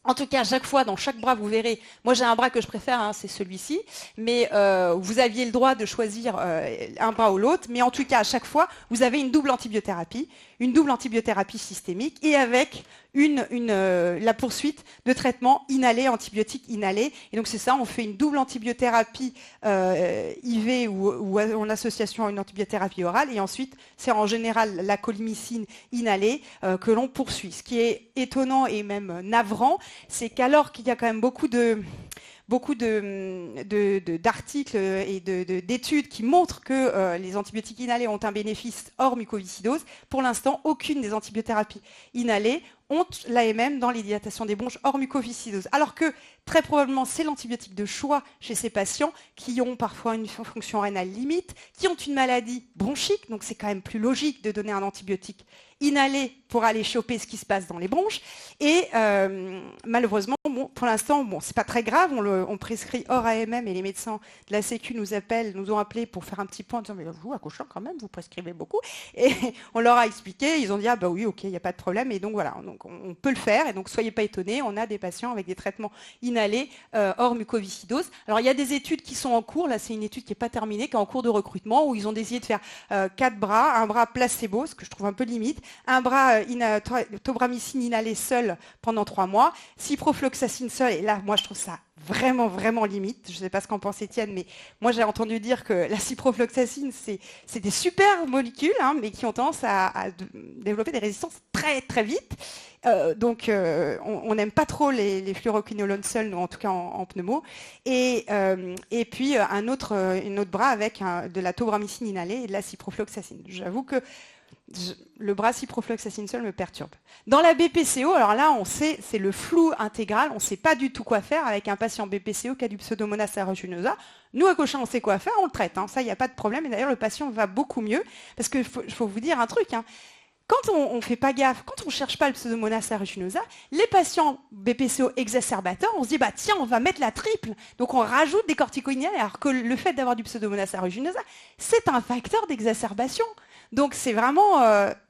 [SPEAKER 1] En tout cas, à chaque fois, dans chaque bras, vous verrez, moi j'ai un bras que je préfère, hein, c'est celui-ci, mais vous aviez le droit de choisir un bras ou l'autre, mais en tout cas, à chaque fois, vous avez une double antibiothérapie systémique, et avec la poursuite de traitement inhalé, antibiotique inhalé. Et donc c'est ça, on fait une double antibiothérapie IV ou en association à une antibiothérapie orale, et ensuite c'est en général la colimycine inhalée que l'on poursuit. Ce qui est étonnant et même navrant, c'est qu'alors qu'il y a quand même beaucoup d'articles et d'études qui montrent que les antibiotiques inhalés ont un bénéfice hors mucoviscidose, pour l'instant, aucune des antibiothérapies inhalées ont l'AMM dans les dilatations des bronches hors mucoviscidose. Alors que, très probablement, c'est l'antibiotique de choix chez ces patients qui ont parfois une fonction rénale limite, qui ont une maladie bronchique, donc c'est quand même plus logique de donner un antibiotique inhalé pour aller choper ce qui se passe dans les bronches. Et malheureusement, bon, pour l'instant, bon, c'est pas très grave, on prescrit hors AMM, et les médecins de la Sécu nous ont appelés pour faire un petit point en disant, mais vous, à Cochin, quand même, vous prescrivez beaucoup. Et on leur a expliqué, ils ont dit, ah bah oui, ok, il n'y a pas de problème. Et donc voilà, donc on peut le faire, et donc soyez pas étonnés, on a des patients avec des traitements inhalés hors mucoviscidose. Alors il y a des études qui sont en cours, là c'est une étude qui n'est pas terminée, qui est en cours de recrutement, où ils ont décidé de faire 4 bras, un bras placebo, ce que je trouve un peu limite, un bras tobramycine inhalé seul pendant 3 mois, ciprofloxacine seul, et là moi je trouve ça vraiment, vraiment limite. Je ne sais pas ce qu'en pense Étienne, mais moi j'ai entendu dire que la ciprofloxacine, c'est des super molécules, hein, mais qui ont tendance à développer des résistances très, très vite. Donc on n'aime pas trop les fluoroquinolones seuls, nous, en tout cas en pneumo. Et puis un autre bras avec de la tobramycine inhalée et de la ciprofloxacine. J'avoue que le bras ciprofloxacine seul me perturbe. Dans la BPCO, alors là, on sait, c'est le flou intégral, on ne sait pas du tout quoi faire avec un patient BPCO qui a du Pseudomonas aeruginosa. Nous, à Cochin, on sait quoi faire, on le traite, hein, ça, il n'y a pas de problème. Et d'ailleurs, le patient va beaucoup mieux, parce qu'il faut vous dire un truc, hein. Quand on ne fait pas gaffe, quand on ne cherche pas le Pseudomonas aeruginosa, les patients BPCO exacerbateurs, on se dit, bah tiens, on va mettre la triple. Donc on rajoute des corticoïdes, alors que le fait d'avoir du Pseudomonas aeruginosa, c'est un facteur d'exacerbation. Donc c'est vraiment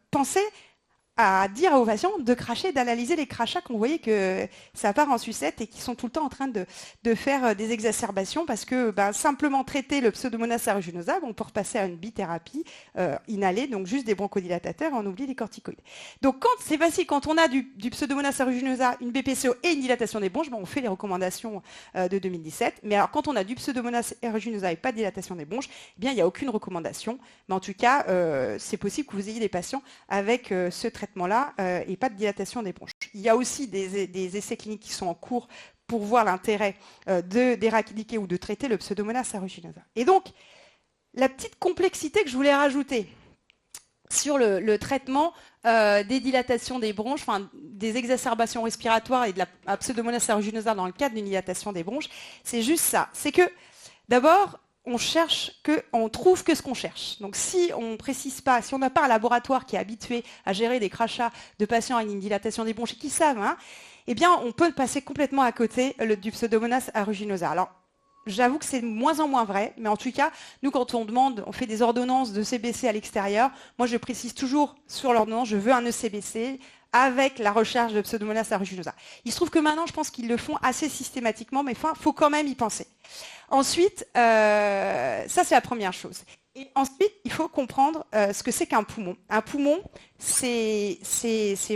[SPEAKER 1] penser à dire aux patients de cracher, d'analyser les crachats qu'on voyait que ça part en sucette et qui sont tout le temps en train de faire des exacerbations, parce que simplement traiter le Pseudomonas aeruginosa, on peut repasser à une bithérapie inhalée, donc juste des bronchodilatateurs, et on oublie les corticoïdes. Donc c'est facile, quand on a du Pseudomonas aeruginosa, une BPCO et une dilatation des bronches, on fait les recommandations de 2017. Mais alors quand on a du Pseudomonas aeruginosa et pas de dilatation des bronches, eh bien il n'y a aucune recommandation. Mais en tout cas, c'est possible que vous ayez des patients avec ce traitement là et pas de dilatation des bronches. Il y a aussi des essais cliniques qui sont en cours pour voir l'intérêt d'éradiquer ou de traiter le Pseudomonas aeruginosa. Et donc, la petite complexité que je voulais rajouter sur le traitement des dilatations des bronches, enfin des exacerbations respiratoires et de la Pseudomonas aeruginosa dans le cadre d'une dilatation des bronches, c'est juste ça. C'est que, d'abord, on trouve que ce qu'on cherche. Donc si on ne précise pas, si on n'a pas un laboratoire qui est habitué à gérer des crachats de patients avec une dilatation des bronches et qui savent, hein, eh bien, on peut passer complètement à côté du Pseudomonas aeruginosa. Alors, j'avoue que c'est de moins en moins vrai, mais en tout cas, nous, quand on fait des ordonnances de CBC à l'extérieur, moi, je précise toujours sur l'ordonnance, je veux un ECBC avec la recherche de Pseudomonas aeruginosa. Il se trouve que maintenant, je pense qu'ils le font assez systématiquement, mais il faut quand même y penser. Ensuite, ça, c'est la première chose. Et ensuite, il faut comprendre ce que c'est qu'un poumon. Un poumon, c'est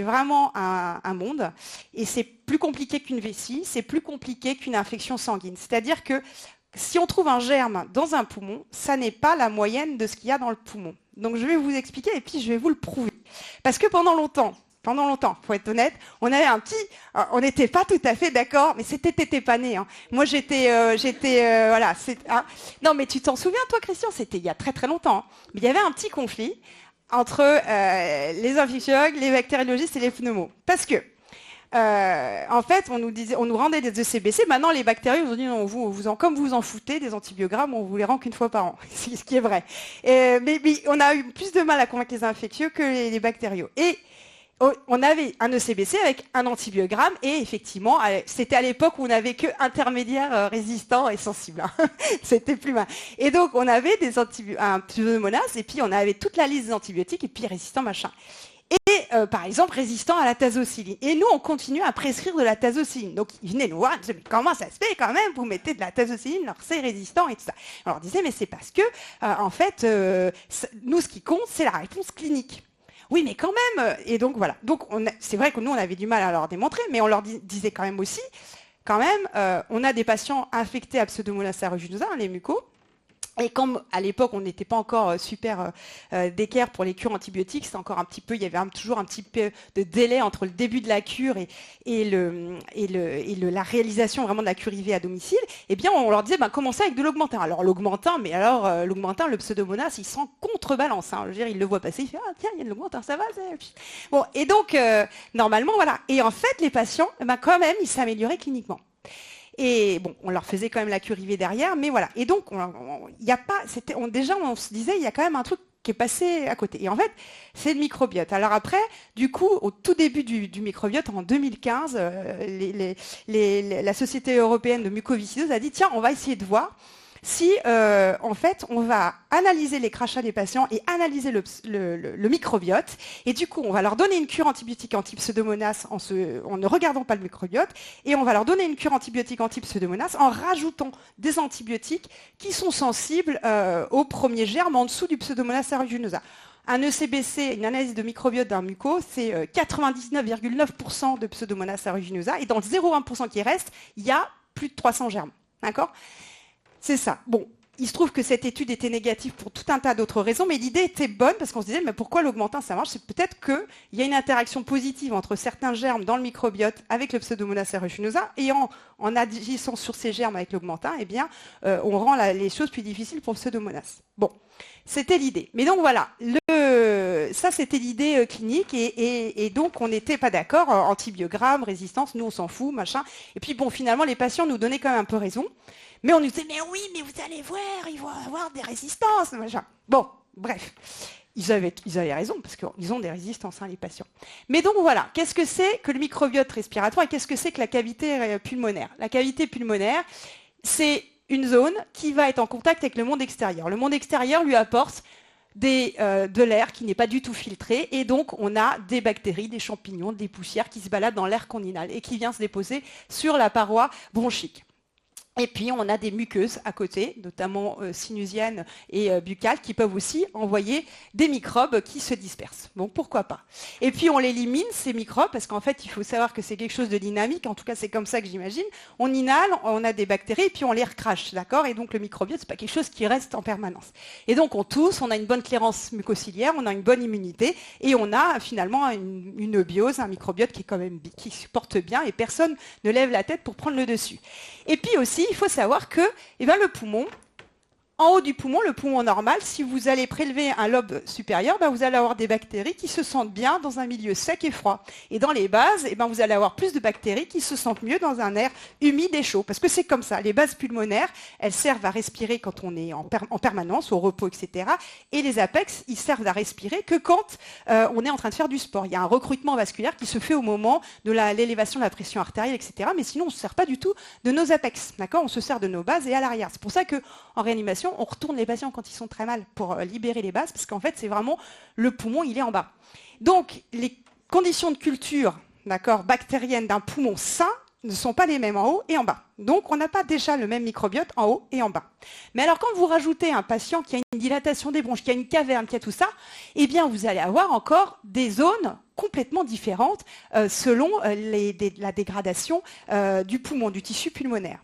[SPEAKER 1] vraiment un monde, et c'est plus compliqué qu'une vessie, c'est plus compliqué qu'une infection sanguine. C'est-à-dire que si on trouve un germe dans un poumon, ça n'est pas la moyenne de ce qu'il y a dans le poumon. Donc je vais vous expliquer et puis je vais vous le prouver. Parce que pendant longtemps, faut être honnête, on avait on n'était pas tout à fait d'accord, mais t'étais pas né. Hein. Moi, voilà. Hein. Non, mais tu t'en souviens, toi, Christian, c'était il y a très très longtemps. Hein. Mais il y avait un petit conflit entre les infectiologues, les bactériologistes et les pneumos. Parce que, en fait, on nous rendait des ECBC. Maintenant, les bactéries nous ont dit, non, comme vous en foutez des antibiogrammes, on vous les rend qu'une fois par an. C'est ce qui est vrai. Mais on a eu plus de mal à convaincre les infectieux que les bactériaux. Et on avait un ECBC avec un antibiogramme et effectivement, c'était à l'époque où on n'avait que intermédiaires résistants et sensibles. Hein. C'était plus mal. Et donc, on avait un Pseudomonas et puis on avait toute la liste des antibiotiques et puis résistants machin. Et par exemple, résistant à la tazocilline. Et nous, on continue à prescrire de la tazocilline. Donc, ils venaient nous voir, ils disaient, mais comment ça se fait quand même, vous mettez de la tazocilline, alors c'est résistant et tout ça. On leur disait, mais c'est parce que, en fait, nous, ce qui compte, c'est la réponse clinique. Oui, mais quand même. Et donc, voilà. Donc, c'est vrai que nous, on avait du mal à leur démontrer, mais on leur disait quand même aussi, on a des patients infectés à Pseudomonas aeruginosa, les mucos. Et comme à l'époque, on n'était pas encore super d'équerre pour les cures antibiotiques, c'était encore il y avait toujours un petit peu de délai entre le début de la cure et la réalisation vraiment de la cure IV à domicile. Eh bien, on leur disait, commencez avec de l'augmentin. Alors l'augmentin, l'augmentin, le Pseudomonas, il s'en contrebalance. Hein. Je veux dire, il le voit passer, il fait, ah tiens, il y a de l'augmentin, ça va. Bon, et donc normalement, voilà. Et en fait, les patients, quand même, ils s'amélioraient cliniquement. Et bon, on leur faisait quand même la cure IV derrière, mais voilà. Et donc, déjà, on se disait, il y a quand même un truc qui est passé à côté. Et en fait, c'est le microbiote. Alors après, du coup, au tout début du microbiote, en 2015, la Société européenne de mucoviscidose a dit, tiens, on va essayer de voir si, en fait, on va analyser les crachats des patients et analyser le microbiote. Et du coup, on va leur donner une cure antibiotique anti-Pseudomonas en ne regardant pas le microbiote. Et on va leur donner une cure antibiotique anti-Pseudomonas en rajoutant des antibiotiques qui sont sensibles au premier germe en dessous du Pseudomonas aeruginosa. Un ECBC, une analyse de microbiote d'un muco, c'est 99,9% de Pseudomonas aeruginosa. Et dans le 0,1% qui reste, il y a plus de 300 germes. D'accord ? C'est ça. Bon, il se trouve que cette étude était négative pour tout un tas d'autres raisons, mais l'idée était bonne parce qu'on se disait, mais pourquoi l'augmentin ça marche? C'est peut-être qu'il y a une interaction positive entre certains germes dans le microbiote avec le Pseudomonas aeruginosa, et en agissant sur ces germes avec l'augmentin, eh bien, on rend les choses plus difficiles pour le Pseudomonas. Bon, c'était l'idée. Mais donc voilà, ça c'était l'idée clinique, et donc on n'était pas d'accord, antibiogramme, résistance, nous on s'en fout, machin. Et puis bon, finalement, les patients nous donnaient quand même un peu raison. Mais on nous disait, mais oui, mais vous allez voir, ils vont avoir des résistances, machin. Bon, bref, ils avaient raison, parce qu'ils ont des résistances, hein, les patients. Mais donc voilà, qu'est-ce que c'est que le microbiote respiratoire et qu'est-ce que c'est que la cavité pulmonaire? La cavité pulmonaire, c'est une zone qui va être en contact avec le monde extérieur. Le monde extérieur lui apporte de l'air qui n'est pas du tout filtré, et donc on a des bactéries, des champignons, des poussières qui se baladent dans l'air qu'on inhale et qui viennent se déposer sur la paroi bronchique. Et puis, on a des muqueuses à côté, notamment sinusiennes et buccales, qui peuvent aussi envoyer des microbes qui se dispersent. Bon, pourquoi pas. Et puis, on l'élimine, ces microbes, parce qu'en fait, il faut savoir que c'est quelque chose de dynamique. En tout cas, c'est comme ça que j'imagine. On inhale, on a des bactéries, et puis on les recrache, d'accord? Et donc, le microbiote, c'est pas quelque chose qui reste en permanence. Et donc, on tousse, on a une bonne clairance mucociliaire, on a une bonne immunité, et on a finalement une biose, un microbiote qui est quand même qui supporte bien, et personne ne lève la tête pour prendre le dessus. Et puis aussi, il faut savoir que le poumon, En haut du poumon, le poumon normal, si vous allez prélever un lobe supérieur, vous allez avoir des bactéries qui se sentent bien dans un milieu sec et froid. Et dans les bases, vous allez avoir plus de bactéries qui se sentent mieux dans un air humide et chaud. Parce que c'est comme ça. Les bases pulmonaires, elles servent à respirer quand on est en permanence, au repos, etc. Et les apex, ils servent à respirer que quand on est en train de faire du sport. Il y a un recrutement vasculaire qui se fait au moment de l'élévation de la pression artérielle, etc. Mais sinon, on ne se sert pas du tout de nos apex. D'accord ? On se sert de nos bases et à l'arrière. C'est pour ça qu'en réanimation, on retourne les patients quand ils sont très mal pour libérer les bases, parce qu'en fait, c'est vraiment le poumon, il est en bas. Donc, les conditions de culture, d'accord, bactériennes d'un poumon sain ne sont pas les mêmes en haut et en bas. Donc, on n'a pas déjà le même microbiote en haut et en bas. Mais alors, quand vous rajoutez un patient qui a une dilatation des bronches, qui a une caverne, qui a tout ça, eh bien, vous allez avoir encore des zones complètement différentes selon la dégradation du poumon, du tissu pulmonaire.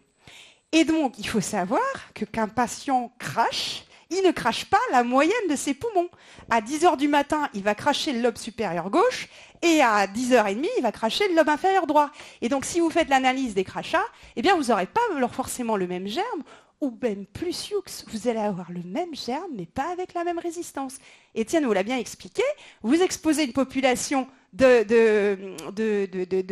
[SPEAKER 1] Et donc, il faut savoir qu'un patient crache, il ne crache pas la moyenne de ses poumons. À 10h du matin, il va cracher le lobe supérieur gauche et à 10h30, il va cracher le lobe inférieur droit. Et donc, si vous faites l'analyse des crachats, eh bien, vous n'aurez pas forcément le même germe ou même plus youx. Vous allez avoir le même germe, mais pas avec la même résistance. Étienne vous l'a bien expliqué, vous exposez une population de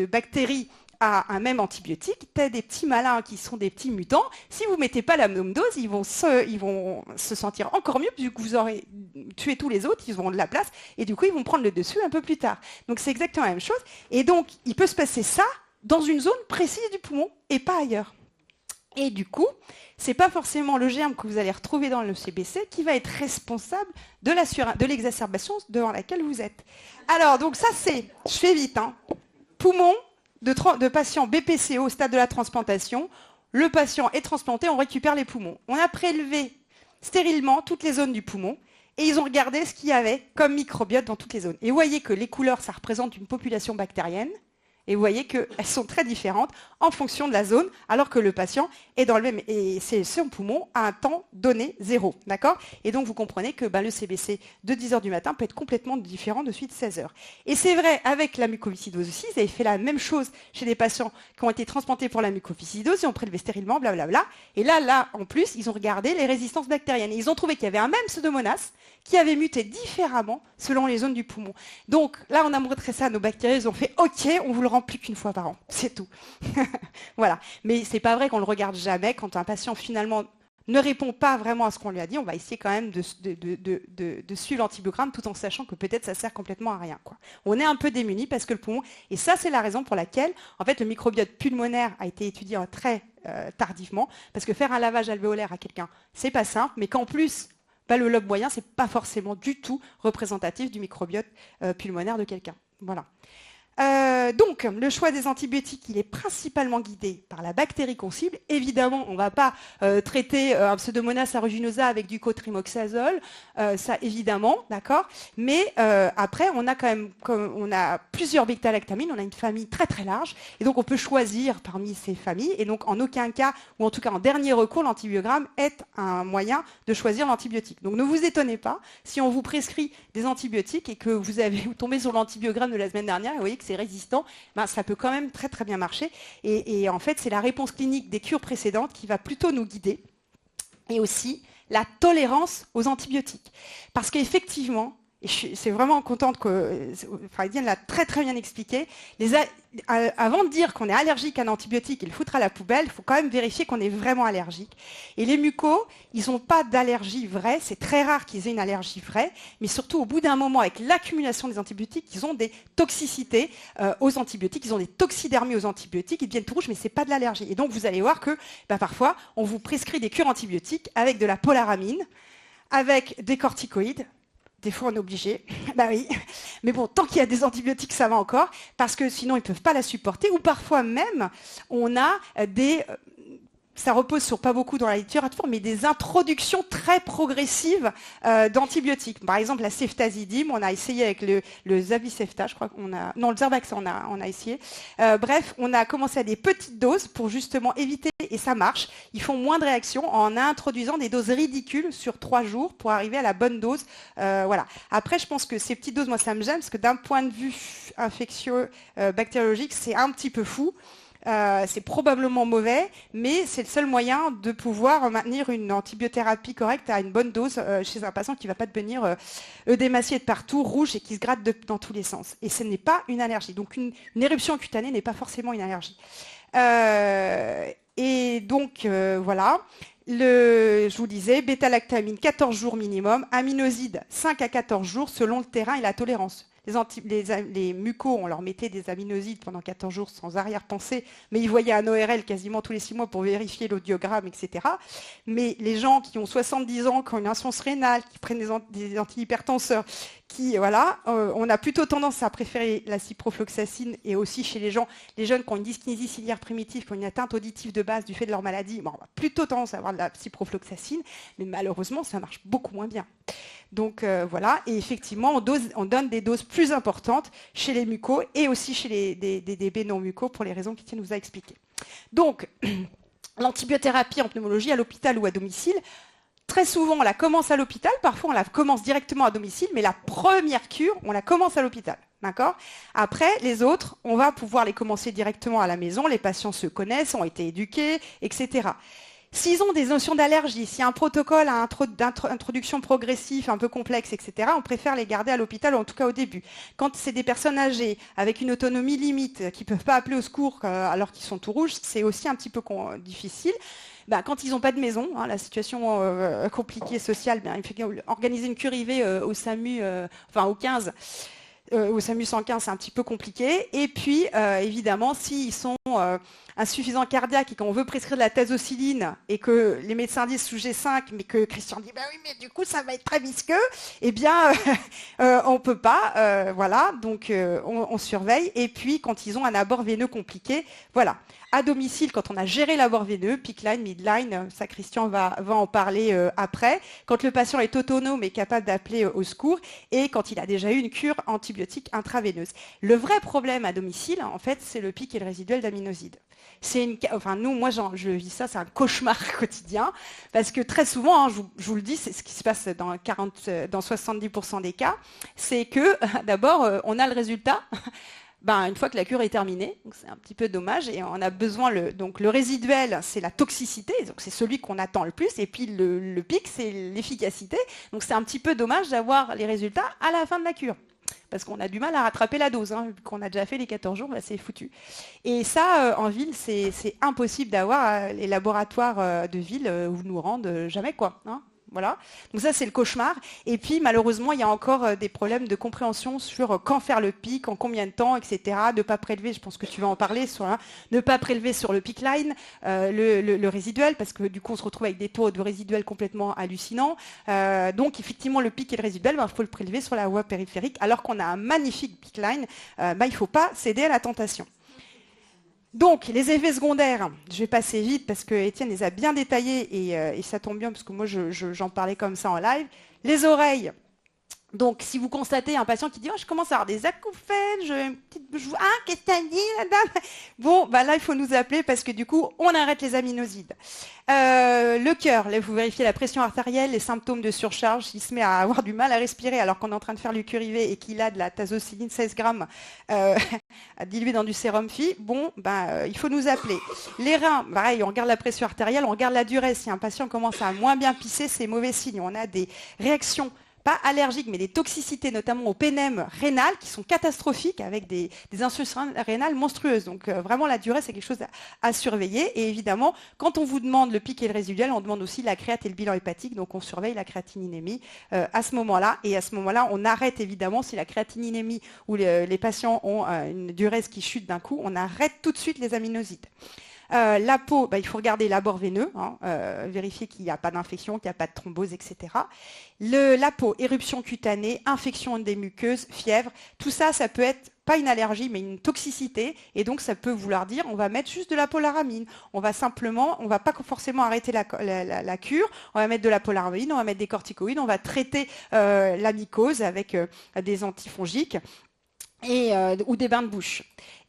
[SPEAKER 1] bactéries à un même antibiotique, t'as des petits malins qui sont des petits mutants. Si vous ne mettez pas la même dose, ils vont se sentir encore mieux, puisque vous aurez tué tous les autres, ils auront de la place, et du coup, ils vont prendre le dessus un peu plus tard. Donc, c'est exactement la même chose. Et donc, il peut se passer ça dans une zone précise du poumon, et pas ailleurs. Et du coup, ce n'est pas forcément le germe que vous allez retrouver dans le CBC qui va être responsable de l'exacerbation devant laquelle vous êtes. Alors, donc ça, je fais vite, poumon, de patients BPCO au stade de la transplantation, le patient est transplanté, on récupère les poumons. On a prélevé stérilement toutes les zones du poumon et ils ont regardé ce qu'il y avait comme microbiote dans toutes les zones. Et vous voyez que les couleurs, ça représente une population bactérienne. Et vous voyez qu'elles sont très différentes en fonction de la zone, alors que le patient est dans le même... Et son poumon à un temps donné, 0. D'accord ? Et donc, vous comprenez que le CBC de 10h du matin peut être complètement différent de celui de 16h. Et c'est vrai, avec la mucoviscidose aussi, ils avaient fait la même chose chez des patients qui ont été transplantés pour la mucoviscidose, ils ont prélevé stérilement, blablabla. Et là, en plus, ils ont regardé les résistances bactériennes. Et ils ont trouvé qu'il y avait un même pseudomonas qui avait muté différemment selon les zones du poumon. Donc, là, on a montré ça à nos bactéries, ils ont fait « Ok, on vous le rend plus qu'une fois par an. » C'est tout. Voilà. Mais c'est pas vrai qu'on le regarde jamais. Quand un patient, finalement, ne répond pas vraiment à ce qu'on lui a dit, on va essayer quand même de suivre l'antibiogramme tout en sachant que peut-être ça sert complètement à rien, quoi. On est un peu démunis parce que le poumon... Et ça, c'est la raison pour laquelle, en fait, le microbiote pulmonaire a été étudié très tardivement, parce que faire un lavage alvéolaire à quelqu'un, c'est pas simple, mais qu'en plus... le lobe moyen, ce n'est pas forcément du tout représentatif du microbiote pulmonaire de quelqu'un. Voilà. Donc, le choix des antibiotiques, il est principalement guidé par la bactérie qu'on cible. Évidemment, on ne va pas traiter un Pseudomonas aeruginosa avec du cotrimoxazole, ça évidemment, d'accord. Mais après, on a quand même, on a plusieurs bêta-lactamines, on a une famille très très large, et donc on peut choisir parmi ces familles. Et donc, en aucun cas, ou en tout cas en dernier recours, l'antibiogramme est un moyen de choisir l'antibiotique. Donc, ne vous étonnez pas si on vous prescrit des antibiotiques et que vous tombez sur l'antibiogramme de la semaine dernière, et vous voyez que c'est résistant, ça peut quand même très très bien marcher. Et en fait, c'est la réponse clinique des cures précédentes qui va plutôt nous guider. Et aussi la tolérance aux antibiotiques. Parce qu'effectivement, et c'est vraiment contente que Diane l'a très très bien expliqué, avant de dire qu'on est allergique à un antibiotique et le foutre à la poubelle, il faut quand même vérifier qu'on est vraiment allergique. Et les mucos, ils n'ont pas d'allergie vraie, c'est très rare qu'ils aient une allergie vraie, mais surtout au bout d'un moment, avec l'accumulation des antibiotiques, ils ont des toxicités aux antibiotiques, ils ont des toxidermies aux antibiotiques, ils deviennent tout rouges, mais ce n'est pas de l'allergie. Et donc vous allez voir que parfois, on vous prescrit des cures antibiotiques avec de la polaramine, avec des corticoïdes. Des fois, on est obligé. Bah oui. Mais bon, tant qu'il y a des antibiotiques, ça va encore, parce que sinon, ils ne peuvent pas la supporter. Ou parfois même, on a des... Ça repose sur pas beaucoup dans la littérature, mais des introductions très progressives d'antibiotiques. Par exemple, la ceftazidime, on a essayé avec le Zavicefta, je crois qu'on a... Non, le Zerbaxa, on a essayé. Bref, on a commencé à des petites doses pour justement éviter, et ça marche, ils font moins de réactions en introduisant des doses ridicules sur 3 jours pour arriver à la bonne dose. Voilà. Après, je pense que ces petites doses, moi, ça me gêne, parce que d'un point de vue infectieux, bactériologique, c'est un petit peu fou. c'est probablement mauvais, mais c'est le seul moyen de pouvoir maintenir une antibiothérapie correcte à une bonne dose chez un patient qui ne va pas devenir œdémacié de partout, rouge et qui se gratte dans tous les sens. Et ce n'est pas une allergie. Donc une éruption cutanée n'est pas forcément une allergie. Et donc voilà. Je vous disais, bêta-lactamine 14 jours minimum, aminoside 5 à 14 jours selon le terrain et la tolérance. Les mucos, on leur mettait des aminosides pendant 14 jours sans arrière-pensée, mais ils voyaient un ORL quasiment tous les 6 mois pour vérifier l'audiogramme, etc. Mais les gens qui ont 70 ans, qui ont une insuffisance rénale, qui prennent des antihypertenseurs, voilà, on a plutôt tendance à préférer la ciprofloxacine, et aussi chez les jeunes qui ont une dyskinésie ciliaire primitive, qui ont une atteinte auditive de base du fait de leur maladie, on a plutôt tendance à avoir de la ciprofloxacine, mais malheureusement, ça marche beaucoup moins bien. Donc voilà, et effectivement, on donne des doses plus importantes chez les mucos et aussi chez des bébés non mucos pour les raisons qu'Étienne nous a expliquées. Donc, l'antibiothérapie en pneumologie à l'hôpital ou à domicile, très souvent, on la commence à l'hôpital, parfois on la commence directement à domicile, mais la première cure, on la commence à l'hôpital. D'accord ? Après, les autres, on va pouvoir les commencer directement à la maison, les patients se connaissent, ont été éduqués, etc. S'ils ont des notions d'allergie, s'il y a un protocole d'introduction progressive un peu complexe, etc., on préfère les garder à l'hôpital, ou en tout cas au début. Quand c'est des personnes âgées, avec une autonomie limite, qui ne peuvent pas appeler au secours alors qu'ils sont tout rouges, c'est aussi un petit peu difficile. Quand ils n'ont pas de maison, la situation compliquée sociale, il faut organiser une cure IV au SAMU, au 15, au SAMU 115, c'est un petit peu compliqué. Et puis, évidemment, s'ils sont insuffisants cardiaques et qu'on veut prescrire de la tazociline et que les médecins disent sous G5, mais que Christian dit oui, mais du coup, ça va être très visqueux, eh bien, on peut pas. Voilà, donc on surveille. Et puis, quand ils ont un abord veineux compliqué, voilà. À domicile, quand on a géré l'abord veineux, peak line, midline, ça Christian va en parler après, quand le patient est autonome et capable d'appeler au secours, et quand il a déjà eu une cure antibiotique intraveineuse. Le vrai problème à domicile, en fait, c'est le pic et le résiduel d'aminoside. Moi, je vis ça, c'est un cauchemar quotidien, parce que très souvent, je vous le dis, c'est ce qui se passe dans 70% des cas, c'est que d'abord, on a le résultat. Une fois que la cure est terminée, c'est un petit peu dommage, et on a besoin, donc le résiduel, c'est la toxicité, donc c'est celui qu'on attend le plus, et puis le pic, c'est l'efficacité, donc c'est un petit peu dommage d'avoir les résultats à la fin de la cure, parce qu'on a du mal à rattraper la dose, vu qu'on a déjà fait les 14 jours, c'est foutu. Et ça, en ville, c'est impossible d'avoir, les laboratoires de ville nous rendent jamais, quoi. Voilà. Donc ça, c'est le cauchemar. Et puis, malheureusement, il y a encore des problèmes de compréhension sur quand faire le pic, en combien de temps, etc. Ne pas prélever, je pense que tu vas en parler, ne pas prélever sur le peak line, le résiduel, parce que du coup, on se retrouve avec des taux de résiduel complètement hallucinants. Donc, effectivement, le pic et le résiduel, il faut le prélever sur la voie périphérique, alors qu'on a un magnifique peak line, il ne faut pas céder à la tentation. Donc, les effets secondaires, je vais passer vite parce que Étienne les a bien détaillés et ça tombe bien parce que moi, j'en parlais comme ça en live. Les oreilles. Donc, si vous constatez un patient qui dit « je commence à avoir des acouphènes, qu'est-ce que t'as dit, la dame ?» Bon, là, il faut nous appeler parce que du coup, on arrête les aminosides. Le cœur, là, vous vérifiez la pression artérielle, les symptômes de surcharge. S'il se met à avoir du mal à respirer alors qu'on est en train de faire le cure IV et qu'il a de la tazociline 16 grammes à diluer dans du sérum Phi, il faut nous appeler. Les reins, pareil, on regarde la pression artérielle, on regarde la durée. Si un patient commence à moins bien pisser, c'est mauvais signe. On a des réactions pas allergiques, mais des toxicités, notamment au pénème rénal, qui sont catastrophiques, avec des insuffisances rénales monstrueuses. Donc vraiment, la durée, c'est quelque chose à surveiller. Et évidemment, quand on vous demande le pic et le résiduel, on demande aussi la créate et le bilan hépatique. Donc on surveille la créatininémie à ce moment-là. Et à ce moment-là, on arrête évidemment, si la créatininémie ou les patients ont une diurèse qui chute d'un coup, on arrête tout de suite les aminosides. La peau, il faut regarder l'abord veineux, vérifier qu'il n'y a pas d'infection, qu'il n'y a pas de thrombose, etc. La peau, éruption cutanée, infection des muqueuses, fièvre, tout ça, ça peut être pas une allergie, mais une toxicité, et donc ça peut vouloir dire on va mettre juste de la polaramine. On va pas forcément arrêter la cure, on va mettre de la polaramine, on va mettre des corticoïdes, on va traiter la mycose avec des antifongiques. Ou des bains de bouche.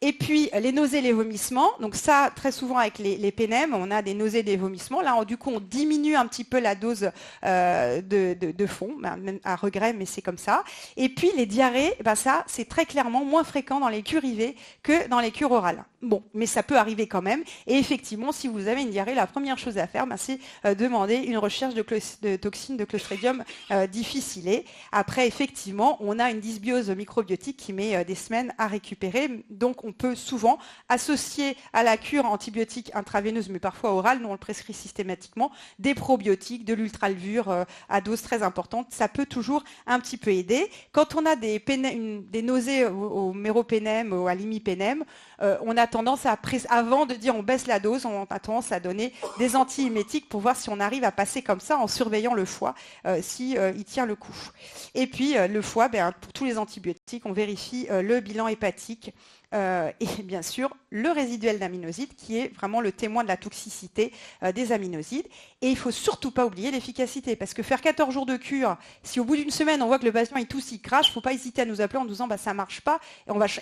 [SPEAKER 1] Et puis, les nausées et les vomissements. Donc ça, très souvent avec les PNM, on a des nausées et des vomissements. Là, du coup, on diminue un petit peu la dose de fond, même à regret, mais c'est comme ça. Et puis, les diarrhées, ça, c'est très clairement moins fréquent dans les cures IV que dans les cures orales. Bon, mais ça peut arriver quand même. Et effectivement, si vous avez une diarrhée, la première chose à faire, c'est demander une recherche de toxines de Clostridium difficile. Après, effectivement, on a une dysbiose microbiotique qui met des semaines à récupérer. Donc, on peut souvent associer à la cure antibiotique intraveineuse, mais parfois orale, nous on le prescrit systématiquement, des probiotiques, de l'ultralevure à dose très importante. Ça peut toujours un petit peu aider. Quand on a des nausées au méropénème ou à l'imipénème, on a tendance avant de dire on baisse la dose, on a tendance à donner des antiémétiques pour voir si on arrive à passer comme ça en surveillant le foie, si il tient le coup. Et puis le foie, pour tous les antibiotiques, on vérifie le bilan hépatique. Et bien sûr, le résiduel d'aminosides qui est vraiment le témoin de la toxicité des aminosides. Et il ne faut surtout pas oublier l'efficacité, parce que faire 14 jours de cure, si au bout d'une semaine on voit que le patient il tousse, il crache, il ne faut pas hésiter à nous appeler en nous disant ça ne marche pas.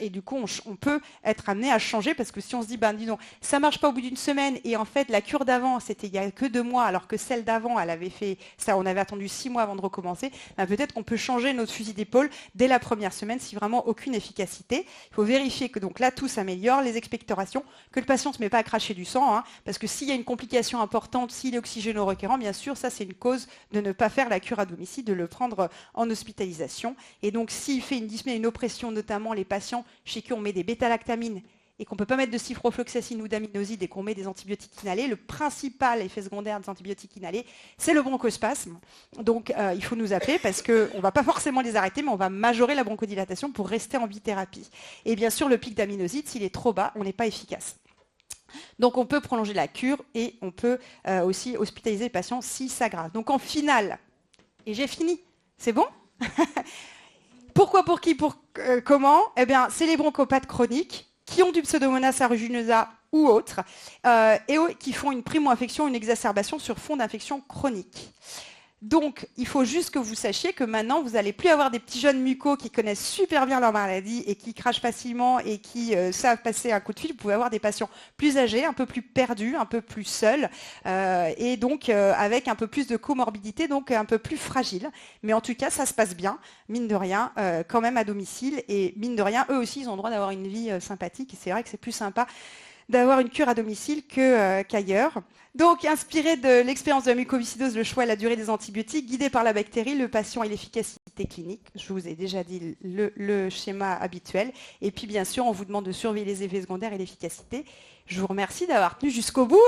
[SPEAKER 1] Et du coup, on peut être amené à changer, parce que si on se dit, dis donc, ça ne marche pas au bout d'une semaine, et en fait la cure d'avant, c'était il n'y a que 2 mois, alors que celle d'avant, elle avait fait ça, on avait attendu 6 mois avant de recommencer, peut-être qu'on peut changer notre fusil d'épaule dès la première semaine si vraiment aucune efficacité. Il faut vérifier que donc là, tout s'améliore, les expectorations, que le patient ne se met pas à cracher du sang, parce que s'il y a une complication importante, s'il est oxygéno-requérant, bien sûr, ça c'est une cause de ne pas faire la cure à domicile, de le prendre en hospitalisation. Et donc s'il fait une dyspnée, une oppression, notamment les patients chez qui on met des bêta-lactamines et qu'on ne peut pas mettre de ciprofloxacine ou d'aminoside et qu'on met des antibiotiques inhalés, le principal effet secondaire des antibiotiques inhalés, c'est le bronchospasme. Donc il faut nous appeler parce qu'on ne va pas forcément les arrêter, mais on va majorer la bronchodilatation pour rester en bithérapie. Et bien sûr, le pic d'aminoside, s'il est trop bas, on n'est pas efficace. Donc on peut prolonger la cure et on peut aussi hospitaliser les patients si ça s'aggrave. Donc en finale, et j'ai fini, c'est bon? Pourquoi, pour qui, comment? Eh bien, c'est les bronchopathes chroniques qui ont du Pseudomonas aeruginosa ou autre, et qui font une primo-infection, une exacerbation sur fond d'infection chronique. Donc, il faut juste que vous sachiez que maintenant, vous n'allez plus avoir des petits jeunes mucos qui connaissent super bien leur maladie et qui crachent facilement et qui savent passer un coup de fil. Vous pouvez avoir des patients plus âgés, un peu plus perdus, un peu plus seuls, et donc avec un peu plus de comorbidité, donc un peu plus fragiles. Mais en tout cas, ça se passe bien, mine de rien, quand même à domicile. Et mine de rien, eux aussi, ils ont le droit d'avoir une vie sympathique. Et c'est vrai que c'est plus sympa d'avoir une cure à domicile qu'ailleurs. Donc, inspiré de l'expérience de la mucoviscidose, le choix et la durée des antibiotiques, guidé par la bactérie, le patient et l'efficacité clinique. Je vous ai déjà dit le schéma habituel. Et puis, bien sûr, on vous demande de surveiller les effets secondaires et l'efficacité. Je vous remercie d'avoir tenu jusqu'au bout.